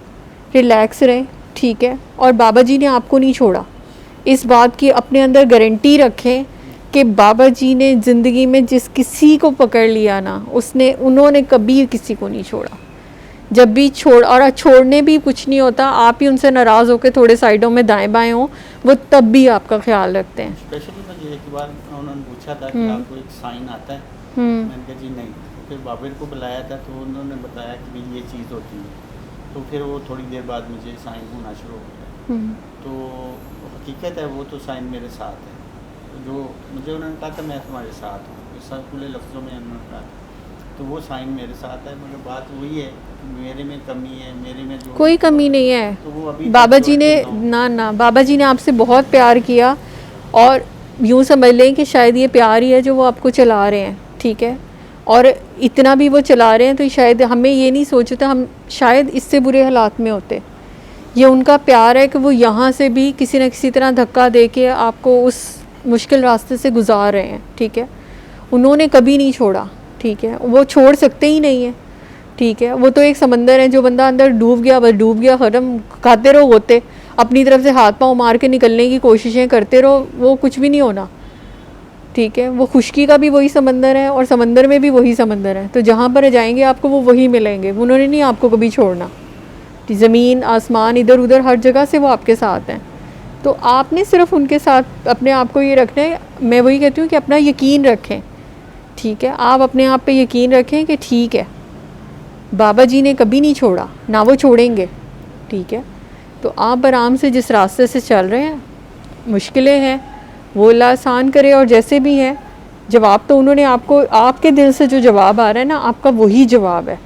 रिलैक्स रहें, ठीक है। और बाबा जी ने आपको नहीं छोड़ा, इस बात की अपने अंदर गारंटी रखें कि बाबा जी ने ज़िंदगी में जिस किसी को पकड़ लिया ना, उन्होंने कभी किसी को नहीं छोड़ा। जब भी छोड़ने भी कुछ नहीं होता, आप ही उनसे नाराज़ होकर थोड़े साइडों में दाएं बाएं हो, वो तब भी आपका ख्याल रखते हैं। स्पेशली मुझे एक बार उन्होंने पूछा था कि आपको एक साइन आता है, मैंने कहा जी नहीं। फिर बाबर को बुलाया था तो उन्होंने बताया कि भाई ये चीज़ होती है, तो फिर वो थोड़ी देर बाद मुझे साइन होना शुरू हो गया। तो हकीकत है वो तो साइन मेरे साथ है, जो मुझे उन्होंने कहा था मैं तुम्हारे साथ हूँ, इस खुले लफ्ज़ों में उन्होंने कहा, तो वो साइन मेरे साथ है। मगर बात वही है, मेरे में कमी है, मेरे में जो कोई कमी नहीं है। तो वो अभी बाबा जी ने ना बाबा जी ने आपसे बहुत प्यार किया, और यूँ समझ लें कि शायद ये प्यार ही है जो वो आपको चला रहे हैं, ठीक है। और इतना भी वो चला रहे हैं तो शायद हमें ये नहीं सोचते हम शायद इससे बुरे हालात में होते। ये उनका प्यार है कि वो यहाँ से भी किसी न किसी तरह धक्का दे के आपको उस मुश्किल रास्ते से गुजार रहे हैं, ठीक है। उन्होंने कभी नहीं छोड़ा, ठीक है, वो छोड़ सकते ही नहीं है, ठीक है। वो तो एक समंदर है, जो बंदा अंदर डूब गया बस डूब गया, ख़त्म। खाते रहो होते, अपनी तरफ से हाथ पांव मार के निकलने की कोशिशें करते रहो, वो कुछ भी नहीं होना, ठीक है। वो खुश्की का भी वही समंदर है और समंदर में भी वही समंदर है, तो जहाँ पर जाएंगे आपको वो वही मिलेंगे, उन्होंने नहीं आपको कभी छोड़ना। ज़मीन आसमान इधर उधर हर जगह से वो आपके साथ हैं, तो आपने सिर्फ उनके साथ अपने आप को ये रखना है। मैं वही कहती हूँ कि अपना यकीन रखें, ठीक है। आप अपने आप पे यकीन रखें कि ठीक है, बाबा जी ने कभी नहीं छोड़ा, ना वो छोड़ेंगे, ठीक है। तो आप आराम से जिस रास्ते से चल रहे हैं, मुश्किलें हैं वो अल्लाह आसान करे, और जैसे भी है जवाब तो उन्होंने आपको, आपके दिल से जो जवाब आ रहा है ना, आपका वही जवाब है।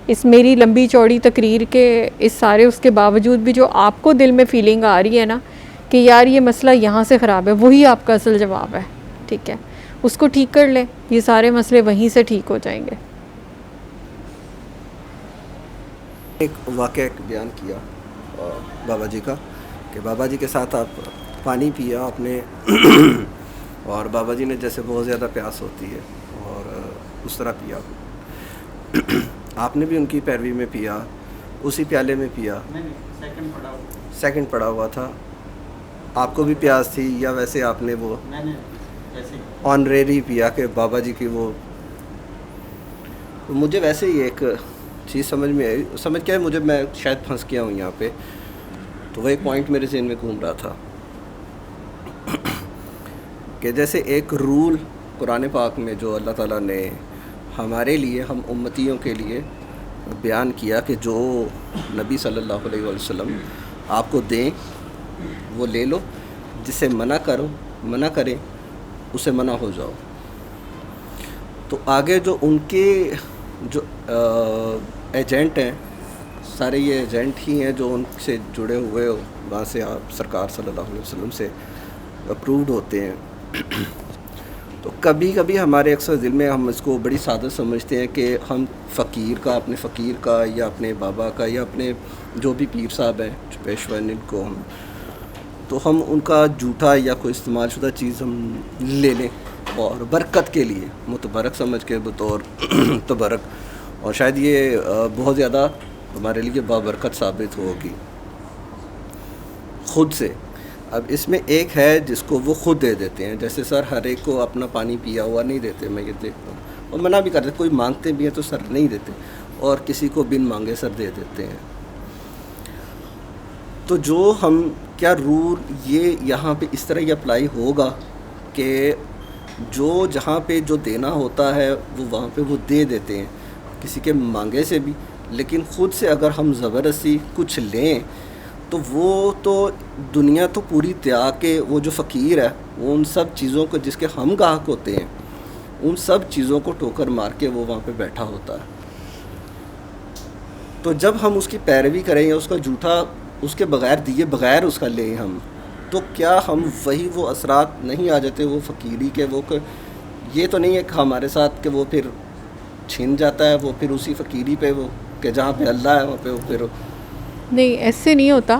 इस मेरी लंबी चौड़ी तकरीर के इस सारे उसके बावजूद भी जो आपको दिल में फ़ीलिंग आ रही है ना कि यार ये मसला यहाँ से ख़राब है, वही आपका असल जवाब है, ठीक है। उसको ठीक कर लें, ये सारे मसले वहीं से ठीक हो जाएंगे। एक वाक़या बयान किया बाबा जी का कि बाबा जी के साथ आप पानी पिया आपने और बाबा जी ने जैसे बहुत ज़्यादा प्यास होती है और उस तरह पिया आपने भी उनकी पैरवी में पिया, उसी प्याले में पिया। सेकंड पड़ा हुआ था, आपको भी प्यास थी या वैसे आपने वो ऑनरेरी पिया कि बाबा जी की वो। तो मुझे वैसे ही एक चीज़ समझ में आई, समझ क्या है मुझे, मैं शायद फंस गया हूँ यहाँ पे, तो वह एक पॉइंट मेरे ज़हन में घूम रहा था कि जैसे एक रूल कुरान पाक में जो अल्लाह ताला ने हमारे लिए, हम उम्मतियों के लिए बयान किया कि जो नबी सल्लल्लाहु अलैहि वसल्लम आपको दें वो ले लो, जिसे मना करें उसे मना हो जाओ। तो आगे जो उनके जो एजेंट हैं, सारे ये एजेंट ही हैं जो उनसे जुड़े हुए हो, वहाँ से आप सरकार सल्लल्लाहु अलैहि वसल्लम से अप्रूव्ड होते हैं। तो कभी कभी हमारे अक्सर दिल में हम इसको बड़ी सादत समझते हैं कि हम अपने फ़कीर का या अपने बाबा का या अपने जो भी पीर साहब हैं जो पेशवा हैं, इनको हम उनका जूठा या कोई इस्तेमाल शुदा चीज़ हम ले लें और बरकत के लिए मुतबरक समझ के बतौर तबरक, और शायद ये बहुत ज़्यादा हमारे लिए बाबरकत साबित होगी ख़ुद से। अब इसमें एक है जिसको वो ख़ुद दे देते हैं, जैसे सर हर एक को अपना पानी पिया हुआ नहीं देते, मैं ये देखता हूँ, और मना भी करते, कोई मांगते भी हैं तो सर नहीं देते, और किसी को बिन मांगे सर दे देते हैं। तो जो हम क्या रूल ये यहाँ पे इस तरह ही अप्लाई होगा कि जो जहाँ पे जो देना होता है वो वहाँ पे वो दे देते हैं, किसी के मांगे से भी, लेकिन ख़ुद से अगर हम ज़बरदस्ती कुछ लें तो वो तो दुनिया तो पूरी त्याग के, वो जो फ़कीर है वो उन सब चीज़ों को जिसके हम गाहक होते हैं, उन सब चीज़ों को ठोकर मार के वो वहाँ पे बैठा होता है। तो जब हम उसकी पैरवी करें या उसका जूठा उसके बग़ैर दिए बग़ैर उसका लें हम, तो क्या हम वही वो असरात नहीं आ जाते वो फ़कीरी के, वो ये तो नहीं है कि हमारे साथ कि वो फिर छिन जाता है, वो फिर उसी फ़कीरी पे वो कि जहाँ पे अल्लाह है वहाँ पे वो फिर नहीं, ऐसे नहीं होता।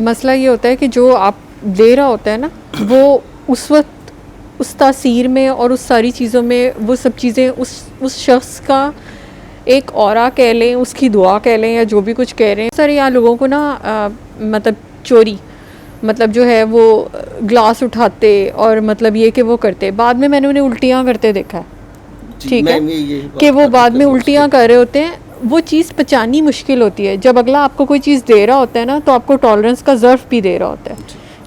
मसला ये होता है कि जो आप दे रहा होता है ना, वो उस वक्त उस तासीर में और उस सारी चीज़ों में वो सब चीज़ें उस शख्स का एक औरा कह लें, उसकी दुआ कह लें, या जो भी कुछ कह रहे हैं। सारे यहाँ लोगों को ना मतलब चोरी, मतलब जो है वो ग्लास उठाते और मतलब ये कि वो करते, बाद में मैंने उन्हें उल्टियाँ करते देखा है, ठीक है, कि वो बाद में उल्टियाँ कर रहे होते हैं। वो चीज़ पचानी मुश्किल होती है। जब अगला आपको कोई चीज़ दे रहा होता है ना, तो आपको टॉलरेंस का ज़र्फ़ भी दे रहा होता है,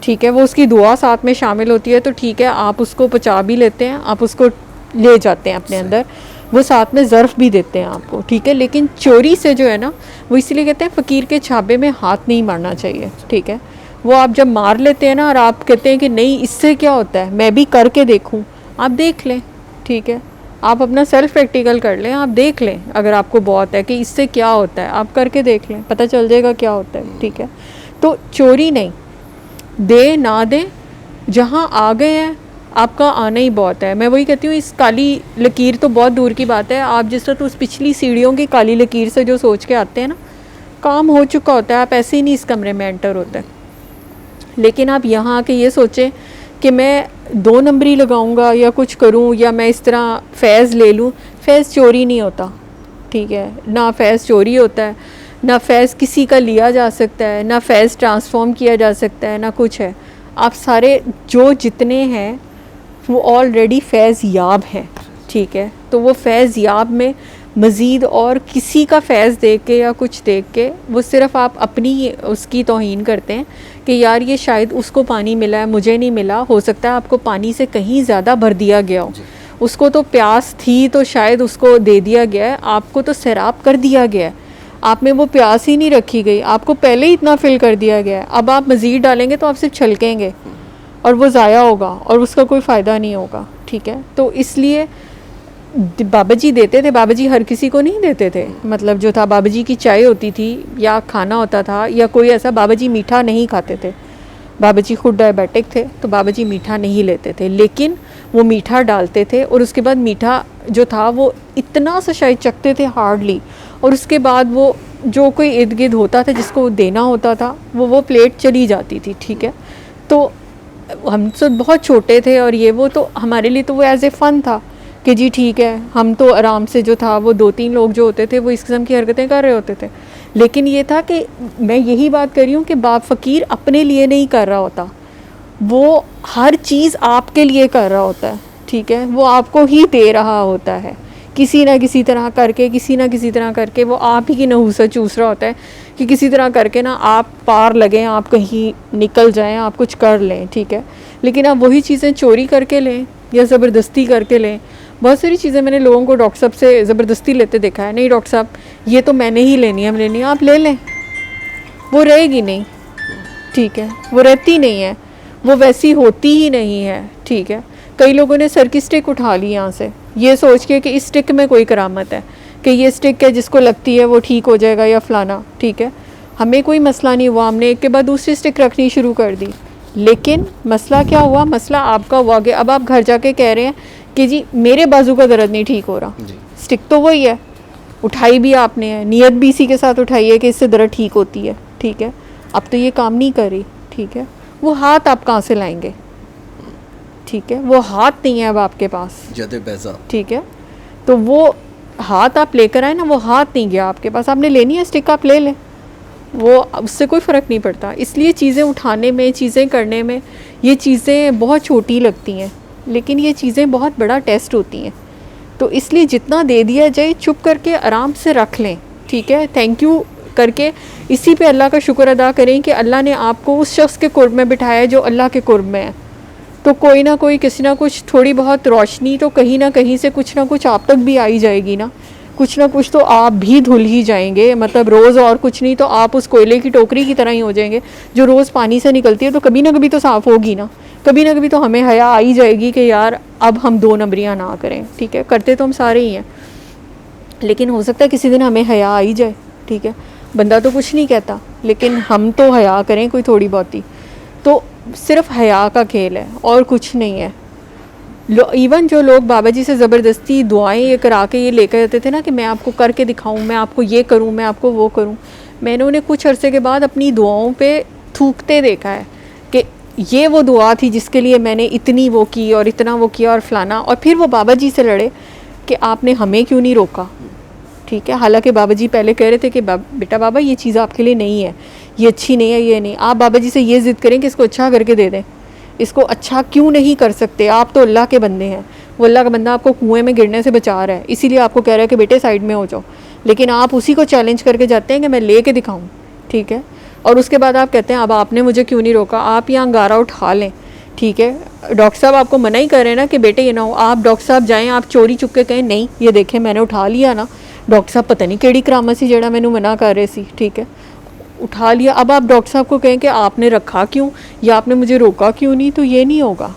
ठीक है, वो उसकी दुआ साथ में शामिल होती है, तो ठीक है आप उसको पचा भी लेते हैं, आप उसको ले जाते हैं अपने अंदर, वो साथ में ज़र्फ़ भी देते हैं आपको, ठीक है। लेकिन चोरी से जो है ना, वो इसलिए कहते हैं फ़कीर के छाबे में हाथ नहीं मारना चाहिए, ठीक है। वो आप जब मार लेते हैं ना और आप कहते हैं कि नहीं इससे क्या होता है, मैं भी करके देखूँ, आप देख लें, ठीक है, आप अपना सेल्फ प्रैक्टिकल कर लें, आप देख लें, अगर आपको बहुत है कि इससे क्या होता है, आप करके देख लें, पता चल जाएगा क्या होता है, ठीक है। तो चोरी नहीं, दे ना दें, जहाँ आ गए हैं आपका आना ही बहुत है। मैं वही कहती हूँ, इस काली लकीर तो बहुत दूर की बात है, आप जिस तरह तो उस पिछली सीढ़ियों की काली लकीर से जो सोच के आते हैं ना, काम हो चुका होता है, आप ऐसे ही नहीं इस कमरे में एंटर होते हैं। लेकिन आप यहाँ आके ये सोचें कि मैं 2 नंबरी लगाऊंगा या कुछ करूं या मैं इस तरह फैज़ ले लूं, फैज़ चोरी नहीं होता, ठीक है, ना फैज़ चोरी होता है, ना फैज़ किसी का लिया जा सकता है, ना फैज़ ट्रांसफ़ॉर्म किया जा सकता है, ना कुछ है। आप सारे जो जितने हैं वो ऑलरेडी फैज़ याब हैं, ठीक है। तो वो फैज़ याब में मज़ीद और किसी का फैज़ देख के या कुछ देख के वो सिर्फ़ आप अपनी उसकी तौहीन करते हैं कि यार ये शायद उसको पानी मिला है, मुझे नहीं मिला। हो सकता है आपको पानी से कहीं ज़्यादा भर दिया गया हो, उसको तो प्यास थी तो शायद उसको दे दिया गया है, आपको तो सैराब कर दिया गया है, आप में वो प्यास ही नहीं रखी गई, आपको पहले ही इतना फिल कर दिया गया है। अब आप मज़ीद डालेंगे तो आप सिर्फ छलकेंगे और वो ज़ाया होगा और उसका कोई फ़ायदा नहीं होगा, ठीक है। तो इसलिए बाबा जी देते थे, बाबा जी हर किसी को नहीं देते थे। मतलब जो था, बाबा जी की चाय होती थी या खाना होता था या कोई ऐसा, बाबा जी मीठा नहीं खाते थे, बाबा जी खुद डायबिटिक थे, तो बाबा जी मीठा नहीं लेते थे, लेकिन वो मीठा डालते थे और उसके बाद मीठा जो था वो इतना सा शायद चखते थे हार्डली, और उसके बाद वो जो कोई इर्द गिर्द होता था जिसको देना होता था वो प्लेट चली जाती थी, ठीक है। तो हम तो बहुत छोटे थे और ये वो, तो हमारे लिए तो वो एज ए फ़न था कि जी ठीक है, हम तो आराम से जो था वो 2-3 लोग जो होते थे वो इस किस्म की हरकतें कर रहे होते थे। लेकिन ये था कि मैं यही बात कर रही हूँ कि बाप फ़कीर अपने लिए नहीं कर रहा होता, वो हर चीज़ आपके लिए कर रहा होता है, ठीक है। वो आपको ही दे रहा होता है किसी ना किसी तरह करके, किसी ना किसी तरह करके वो आप ही की नहूसत चूस रहा होता है कि किसी तरह करके ना आप पार लगें, आप कहीं निकल जाएं, आप कुछ कर लें, ठीक है। लेकिन आप वही चीज़ें चोरी करके लें या ज़बरदस्ती करके लें। बहुत सारी चीज़ें मैंने लोगों को डॉक्टर साहब से ज़बरदस्ती लेते देखा है, नहीं डॉक्टर साहब ये तो मैंने ही लेनी है, हम लेनी है, आप ले लें, वो रहेगी नहीं, ठीक है, वो रहती नहीं है, वो वैसी होती ही नहीं है, ठीक है। कई लोगों ने सर की स्टिक उठा ली यहाँ से, ये सोच के कि इस स्टिक में कोई करामत है, कि ये स्टिक है जिसको लगती है वो ठीक हो जाएगा या फलाना, ठीक है। हमें कोई मसला नहीं हुआ, हमने एक के बाद दूसरी स्टिक रखनी शुरू कर दी, लेकिन मसला क्या हुआ, मसला आपका हुआ कि अब आप घर जाके कह रहे हैं कि जी मेरे बाजू का दर्द नहीं ठीक हो रहा, स्टिक तो वही है, उठाई भी आपने है, नीयत भी इसी के साथ उठाई है कि इससे दर्द ठीक होती है, ठीक है। अब तो ये काम नहीं कर रही, ठीक है। वो हाथ आप कहाँ से लाएंगे, ठीक है, वो हाथ नहीं है अब आपके पास, ठीक है। तो वो हाथ आप लेकर आए ना, वो हाथ नहीं गया आपके पास, आपने लेनी है स्टिक, आप ले लें, वो उससे कोई फ़र्क नहीं पड़ता। इसलिए चीज़ें उठाने में, चीज़ें करने में ये चीज़ें बहुत छोटी लगती हैं, लेकिन ये चीज़ें बहुत बड़ा टेस्ट होती हैं। तो इसलिए जितना दे दिया जाए चुप करके आराम से रख लें, ठीक है, थैंक यू करके इसी पे अल्लाह का शुक्र अदा करें कि अल्लाह ने आपको उस शख्स के कुर्ब में बिठाया है जो अल्लाह के कुर्ब में है। तो कोई ना कोई, किसी ना कुछ, थोड़ी बहुत रोशनी तो कहीं ना कहीं से कुछ ना कुछ आप तक भी आई जाएगी ना, कुछ ना कुछ तो आप भी धुल ही जाएंगे। मतलब रोज़ और कुछ नहीं तो आप उस कोयले की टोकरी की तरह ही हो जाएंगे जो रोज़ पानी से निकलती है, तो कभी ना कभी तो साफ़ होगी ना, कभी ना कभी तो हमें हया आ ही जाएगी कि यार अब हम 2 नंबरियाँ ना करें, ठीक है। करते तो हम सारे ही हैं, लेकिन हो सकता है किसी दिन हमें हया आ ही जाए, ठीक है। बंदा तो कुछ नहीं कहता, लेकिन हम तो हया करें कोई थोड़ी बहुत ही। तो सिर्फ हया का खेल है और कुछ नहीं है। इवन जो लोग बाबा जी से ज़बरदस्ती दुआएं ये करा के ये लेकर जाते थे ना कि मैं आपको करके दिखाऊं, मैं आपको ये करूं, मैं आपको वो करूं, मैंने उन्हें कुछ अरसे के बाद अपनी दुआओं पे थूकते देखा है कि ये वो दुआ थी जिसके लिए मैंने इतनी वो की और इतना वो किया और फलाना, और फिर वो बाबा जी से लड़े कि आपने हमें क्यों नहीं रोका, ठीक है। हालांकि बाबा जी पहले कह रहे थे कि बेटा बाबा ये चीज़ आपके लिए नहीं है, ये अच्छी नहीं है, ये नहीं। आप बाबा जी से ये ज़िद करें कि इसको अच्छा करके दे दें, इसको अच्छा क्यों नहीं कर सकते, आप तो अल्लाह के बंदे हैं, वो अल्लाह का बंदा आपको कुएं में गिरने से बचा रहा है, इसीलिए आपको कह रहा है कि बेटे साइड में हो जाओ, लेकिन आप उसी को चैलेंज करके जाते हैं कि मैं ले के दिखाऊँ, ठीक है। और उसके बाद आप कहते हैं अब आपने मुझे क्यों नहीं रोका, आप यहाँ अंगारा उठा लें, ठीक है। डॉक्टर साहब आपको मना ही कर रहे हैं ना कि बेटे ये ना हो, आप डॉक्टर साहब जाएँ, आप चोरी चुप के कहें नहीं ये देखें मैंने उठा लिया ना, डॉक्टर साहब पता नहीं केड़ी करामत सी जेड़ा मैनू मना कर रहे सी, ठीक है, उठा लिया। अब आप डॉक्टर साहब को कहें कि आपने रखा क्यों या आपने मुझे रोका क्यों नहीं, तो ये नहीं होगा।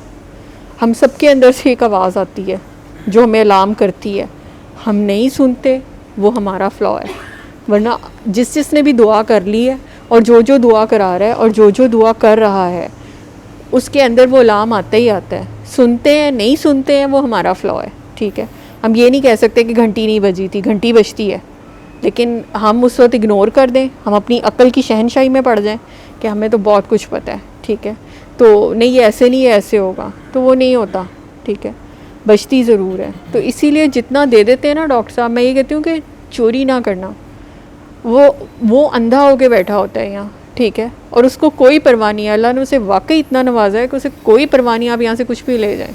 हम सब के अंदर से एक आवाज़ आती है जो हमें अलार्म करती है, हम नहीं सुनते, वो हमारा फ्लॉ है। वरना जिसने भी दुआ कर ली है और जो दुआ करा रहा है और जो दुआ कर रहा है उसके अंदर वो अलार्म आता ही आता है। सुनते हैं नहीं सुनते हैं वो हमारा फ्लॉ है, ठीक है। हम ये नहीं कह सकते कि घंटी नहीं बजी थी, घंटी बजती है, लेकिन हम उस वक्त इग्नोर कर दें, हम अपनी अक्ल की शहनशाही में पड़ जाएं कि हमें तो बहुत कुछ पता है, ठीक है। तो नहीं ये ऐसे नहीं, ऐसे होगा, तो वो नहीं होता, ठीक है, बचती ज़रूर है। तो इसीलिए जितना दे देते हैं ना डॉक्टर साहब, मैं ये कहती हूँ कि चोरी ना करना, वो अंधा होके बैठा होता है यहाँ, ठीक है, और उसको कोई परवाह नहीं है। अल्लाह ने उसे वाकई इतना नवाजा है कि उसे कोई परवाह नहीं, आप यहाँ से कुछ भी ले जाएं,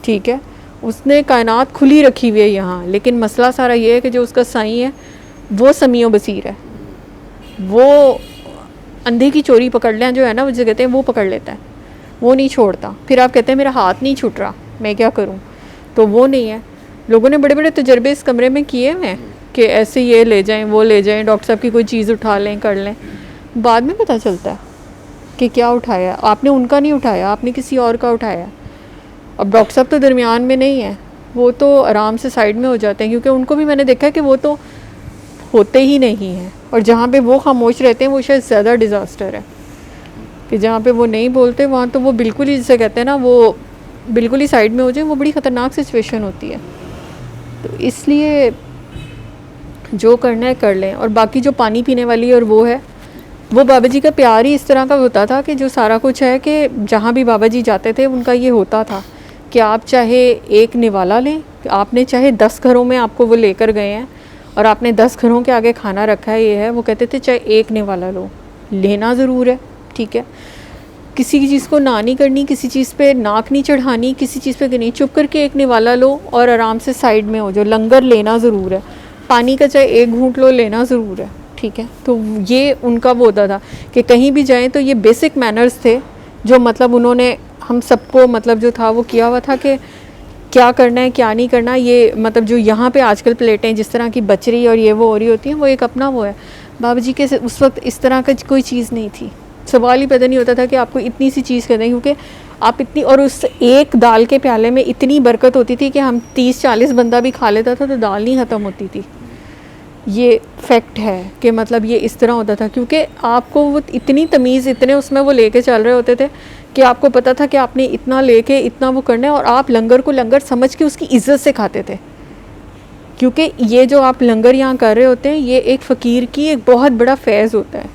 ठीक है। उसने कायनात खुली रखी हुई है यहाँ, लेकिन मसला सारा ये है कि जो उसका साईं है वो समीओ बसीर है, वो अंधे की चोरी पकड़ लें जो है ना, वो जो कहते हैं वो पकड़ लेता है, वो नहीं छोड़ता। फिर आप कहते हैं मेरा हाथ नहीं छूट रहा, मैं क्या करूँ, तो वो नहीं है। लोगों ने बड़े बड़े तजर्बे इस कमरे में किए हुए हैं कि ऐसे ये ले जाएं, वो ले जाएं, डॉक्टर साहब की कोई चीज़ उठा लें, कर लें, बाद में पता चलता है कि क्या उठाया आपने, उनका नहीं उठाया, आपने किसी और का उठाया। अब डॉक्टर साहब तो दरमियान में नहीं है, वो तो आराम से साइड में हो जाते हैं, क्योंकि उनको भी मैंने देखा है कि वो तो होते ही नहीं हैं, और जहाँ पे वो खामोश रहते हैं वो शायद ज़्यादा डिज़ास्टर है, कि जहाँ पे वो नहीं बोलते वहाँ तो वो बिल्कुल ही, जिसे कहते हैं ना, वो बिल्कुल ही साइड में हो जाए, वो बड़ी ख़तरनाक सिचुएशन होती है। तो इसलिए जो करना है कर लें। और बाकी जो पानी पीने वाली और वो है, वो बाबा जी का प्यार ही इस तरह का होता था कि जो सारा कुछ है कि जहाँ भी बाबा जी जाते थे उनका ये होता था कि आप चाहे एक निवाला लें, आपने चाहे 10 घरों में आपको वो लेकर गए हैं और आपने 10 घरों के आगे खाना रखा है, ये है, वो कहते थे चाहे एक निवाला लो, लेना ज़रूर है, ठीक है। किसी की चीज़ को ना नहीं करनी, किसी चीज़ पे नाक नहीं चढ़ानी, किसी चीज़ पे नहीं, चुप करके एक निवाला लो और आराम से साइड में हो जाओ। लंगर लेना ज़रूर है, पानी का चाहे एक घूंट लो, लेना ज़रूर है, ठीक है। तो ये उनका वो होता था कि कहीं भी जाएं तो ये बेसिक मैनर्स थे जो मतलब उन्होंने हम सबको मतलब जो था वो किया हुआ था कि क्या करना है क्या नहीं करना। ये मतलब जो यहाँ पे आजकल प्लेटें जिस तरह की बच रही और ये वो हो रही होती हैं, वो एक अपना वो है। बाबा जी के उस वक्त इस तरह का कोई चीज़ नहीं थी, सवाल ही पैदा नहीं होता था कि आपको इतनी सी चीज़ कर दें, क्योंकि आप इतनी, और उस एक दाल के प्याले में इतनी बरकत होती थी कि हम 30-40 बंदा भी खा लेता था तो दाल नहीं ख़त्म होती थी। ये फैक्ट है कि मतलब ये इस तरह होता था, क्योंकि आपको वो इतनी तमीज़, इतने उसमें वो लेके चल रहे होते थे कि आपको पता था कि आपने इतना लेके इतना वो करना है, और आप लंगर को लंगर समझ के उसकी इज़्ज़त से खाते थे। क्योंकि ये जो आप लंगर यहाँ कर रहे होते हैं, ये एक फ़कीर की एक बहुत बड़ा फैज़ होता है,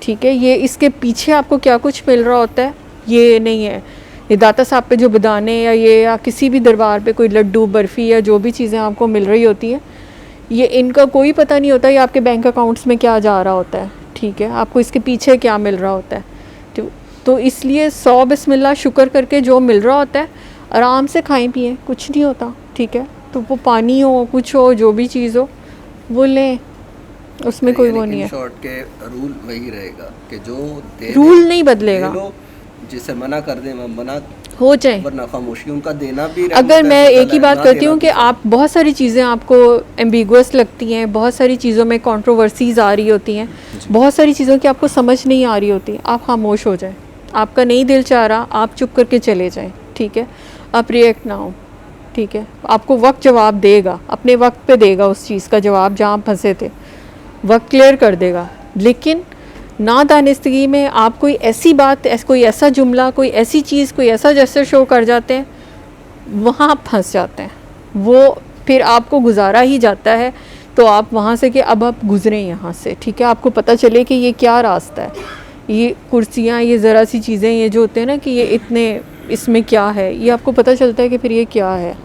ठीक है। ये इसके पीछे आपको क्या कुछ मिल रहा होता है ये नहीं है। ये दाता साहब पे जो बदाने या किसी भी दरबार पे कोई लड्डू बर्फ़ी या जो भी चीज़ें आपको मिल रही होती हैं, ये इनका कोई पता नहीं होता, ये आपके बैंक अकाउंट्स में क्या जा रहा होता है, ठीक है। आपको इसके पीछे क्या मिल रहा होता है, तो इसलिए 100 बिस्मिल्लाह शुक्र करके जो मिल रहा होता है आराम से खाएं पिएं, कुछ नहीं होता, ठीक है। तो वो पानी हो, कुछ हो, जो भी चीज़ हो वो लें, उसमें कोई वो नहीं है। शॉर्ट के रूल वही रहेगा कि जो रूल नहीं बदलेगा, जिसे मना कर दें मना हो जाए, वरना खामोशी उनका देना भी। अगर मैं एक ही बात करती हूँ कि आप बहुत सारी चीज़ें आपको एम्बिगुअस लगती हैं, बहुत सारी चीज़ों में कंट्रोवर्सीज आ रही होती हैं, बहुत सारी चीज़ों की आपको समझ नहीं आ रही होती, आप खामोश हो जाएं। आपका नहीं दिल चाह रहा, आप चुप करके चले जाएं, ठीक है। आप रिएक्ट ना हो, ठीक है। आपको वक्त जवाब देगा, अपने वक्त पे देगा उस चीज़ का जवाब, जहाँ फंसे थे वक्त क्लियर कर देगा। लेकिन ना दानिस्तगी में आप कोई ऐसी बात, कोई ऐसा जुमला, कोई ऐसी चीज़, कोई ऐसा जेस्चर शो कर जाते हैं, वहाँ आप फंस जाते हैं। वो फिर आपको गुजारा ही जाता है, तो आप वहाँ से कि अब आप गुज़रें यहाँ से, ठीक है। आपको पता चले कि ये क्या रास्ता है, ये कुर्सियाँ, ये ज़रा सी चीज़ें, ये जो होते हैं ना कि ये इतने, इसमें क्या है, ये आपको पता चलता है कि फिर ये क्या है।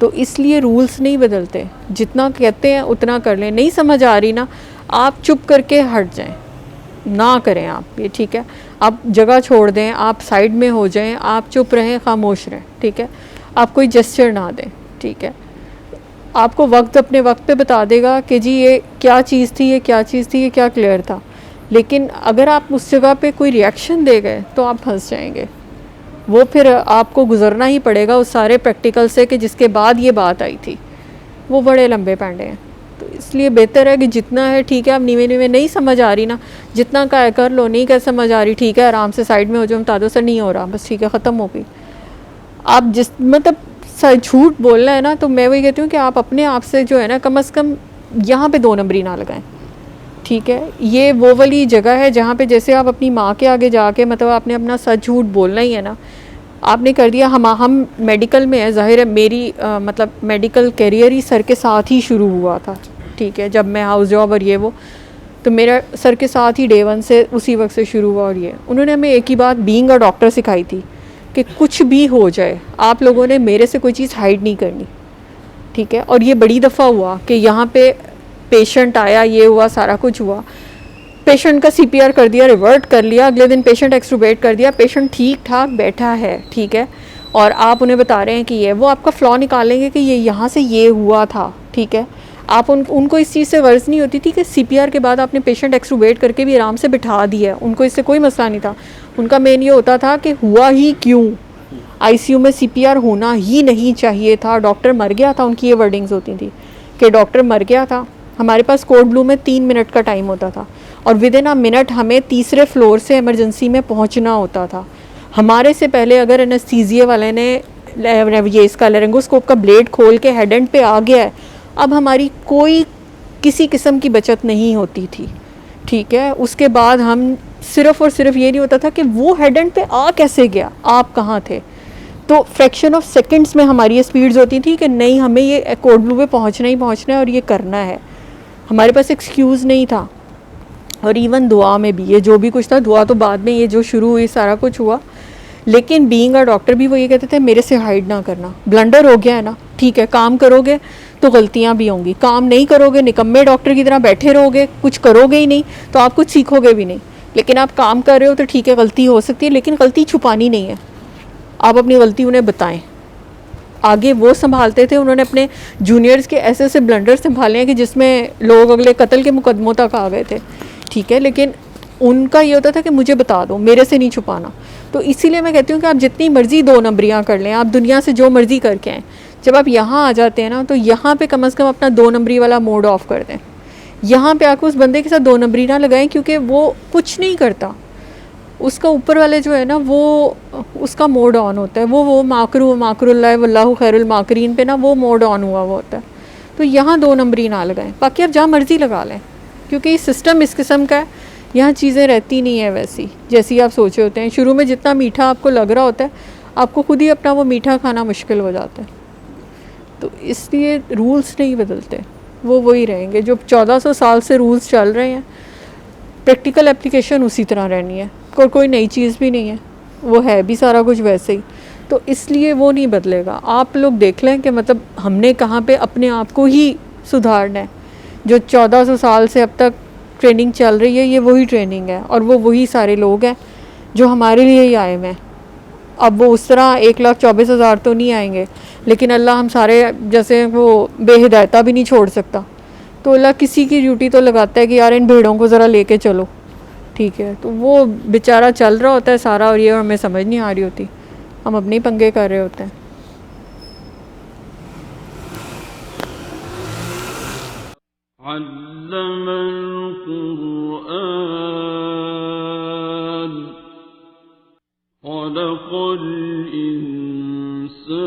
तो इसलिए रूल्स नहीं बदलते, जितना कहते हैं उतना कर लें। नहीं समझ आ रही ना, आप चुप करके हट जाएं, ना करें आप ये, ठीक है। आप जगह छोड़ दें, आप साइड में हो जाएं, आप चुप रहें, खामोश रहें, ठीक है। आप कोई जेस्चर ना दें, ठीक है। आपको वक्त अपने वक्त पे बता देगा कि जी ये क्या चीज़ थी, ये क्या चीज़ थी, ये क्या क्लियर था। लेकिन अगर आप उस जगह पे कोई रिएक्शन दे गए तो आप फंस जाएंगे। वो फिर आपको गुजरना ही पड़ेगा उस सारे प्रैक्टिकल से कि जिसके बाद ये बात आई थी, वो बड़े लंबे पैंडे हैं। तो इसलिए बेहतर है कि जितना है ठीक है, आप नीवे नीवे नहीं समझ आ रही ना, जितना का कर लो, नहीं कर समझ आ रही, ठीक है, आराम से साइड में हो जाओ, बता दो सर नहीं हो रहा, बस ठीक है, ख़त्म हो गई। आप जिस मतलब झूठ बोलना है ना, तो मैं वही कहती हूँ कि आप अपने आप से जो है ना, कम से कम यहाँ पे 2 नंबरी ना लगाएं, ठीक है। ये वो वाली जगह है जहाँ पे जैसे आप अपनी माँ के आगे जाके मतलब आपने अपना सच झूठ बोलना ही है ना, आपने कर दिया। हम मेडिकल में है, ज़ाहिर है मेरी मतलब मेडिकल करियर ही सर के साथ ही शुरू हुआ था, ठीक है। जब मैं हाउस जॉब और ये वो, तो मेरा सर के साथ ही डे 1 से उसी वक्त से शुरू हुआ। और ये उन्होंने हमें एक ही बात बीइंग अ डॉक्टर सिखाई थी कि कुछ भी हो जाए, आप लोगों ने मेरे से कोई चीज़ हाइड नहीं करनी, ठीक है। और ये बड़ी दफ़ा हुआ कि यहाँ पे पेशेंट आया, ये हुआ, सारा कुछ हुआ, पेशेंट का सीपीआर कर दिया, रिवर्ट कर लिया, अगले दिन पेशेंट एक्सट्रूबेट कर दिया, पेशेंट ठीक ठाक बैठा है, ठीक है, और आप उन्हें बता रहे हैं कि ये, वो आपका फ्लॉ निकालेंगे कि ये यहाँ से ये हुआ था, ठीक है, आप उनको इस चीज़ से गर्ज नहीं होती थी कि सीपीआर के बाद आपने पेशेंट एक्सट्रूबेट करके भी आराम से बिठा दिया है, उनको इससे कोई मसला नहीं था। उनका मेन ये होता था कि हुआ ही क्यों, आईसीयू में सीपीआर होना ही नहीं चाहिए था, डॉक्टर मर गया था, उनकी ये वर्डिंग्स होती थी कि डॉक्टर मर गया था। हमारे पास कोड ब्लू में 3 मिनट का टाइम होता था और विद इन अ मिनट हमें तीसरे फ्लोर से इमरजेंसी में पहुंचना होता था। हमारे से पहले अगर एनेस्थीसिया वाले ने ये इसका लेरिंगोस्कोप का ब्लेड खोल के हेड एंड पे आ गया है, अब हमारी कोई किसी किस्म की बचत नहीं होती थी, ठीक है। उसके बाद हम सिर्फ़ और सिर्फ ये नहीं होता था कि वो हेड एंड पे आ कैसे गया, आप कहाँ थे, तो फ्रैक्शन ऑफ सेकंड्स में हमारी ये स्पीड्स होती थी कि नहीं, हमें ये कोड ब्लू पे पहुँचना ही पहुँचना है और ये करना है। हमारे पास एक्सक्यूज़ नहीं था। और इवन दुआ में भी, ये जो भी कुछ था, दुआ तो बाद में ये जो शुरू हुई सारा कुछ हुआ, लेकिन बीइंग अ डॉक्टर भी वो ये कहते थे मेरे से हाइड ना करना, ब्लंडर हो गया है ना, ठीक है, काम करोगे तो गलतियां भी होंगी, काम नहीं करोगे निकम्मे डॉक्टर की तरह बैठे रहोगे, कुछ करोगे ही नहीं तो आप कुछ सीखोगे भी नहीं, लेकिन आप काम कर रहे हो तो ठीक है, गलती हो सकती है, लेकिन गलती छुपानी नहीं है, आप अपनी गलती उन्हें बताएं। आगे वो संभालते थे, उन्होंने अपने जूनियर्स के ऐसे ऐसे ब्लंडर संभाले हैं कि जिसमें लोग अगले कत्ल के मुकदमों तक आ गए थे, ठीक है, लेकिन उनका ये होता था कि मुझे बता दो, मेरे से नहीं छुपाना। तो इसीलिए मैं कहती हूँ कि आप जितनी मर्ज़ी 2 नंबरियाँ कर लें, आप दुनिया से जो मर्ज़ी करके आएँ, जब आप यहाँ आ जाते हैं ना, तो यहाँ पे कम से कम अपना 2 नंबरी वाला मोड ऑफ़ कर दें। यहाँ पे आकर उस बंदे के साथ 2 नंबरी ना लगाएं, क्योंकि वो कुछ नहीं करता, उसका ऊपर वाले जो है ना, वो उसका मोड ऑन होता है, वो माकरुल्लाह वल्लाहु खैरुल माकरीन पे ना वो मोड ऑन हुआ हुआ होता है। तो यहाँ 2 नंबरी ना लगाएं, बाकी आप जहाँ मर्ज़ी लगा लें, क्योंकि सिस्टम इस किस्म का है, यहाँ चीज़ें रहती नहीं है वैसी जैसी आप सोचे होते हैं। शुरू में जितना मीठा आपको लग रहा होता है, आपको खुद ही अपना वो मीठा खाना मुश्किल हो जाता है। तो इसलिए रूल्स नहीं बदलते, वो वही रहेंगे जो 1400 साल से रूल्स चल रहे हैं, प्रैक्टिकल एप्लीकेशन उसी तरह रहनी है, कोई नई चीज़ भी नहीं है, वो है भी सारा कुछ वैसे ही, तो इसलिए वो नहीं बदलेगा। आप लोग देख लें कि मतलब हमने कहाँ पे अपने आप को ही सुधारना है। जो 1400 साल से अब तक ट्रेनिंग चल रही है, ये वही ट्रेनिंग है और वो वही सारे लोग हैं जो हमारे लिए ही आए हुए हैं। अब वो उस तरह 1,24,000 तो नहीं आएंगे, लेकिन अल्लाह हम सारे जैसे वो बेहिदायता भी नहीं छोड़ सकता, तो अल्लाह किसी की ड्यूटी तो लगाता है कि यार इन भेड़ों को ज़रा लेके चलो, ठीक है, तो वो बेचारा चल रहा होता है सारा और ये हमें समझ नहीं आ रही होती, हम अपने ही पंगे कर रहे होते हैं। अल्लमल कुरआन खलक़ल इंसान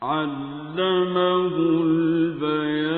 अल्लमहुल बयान।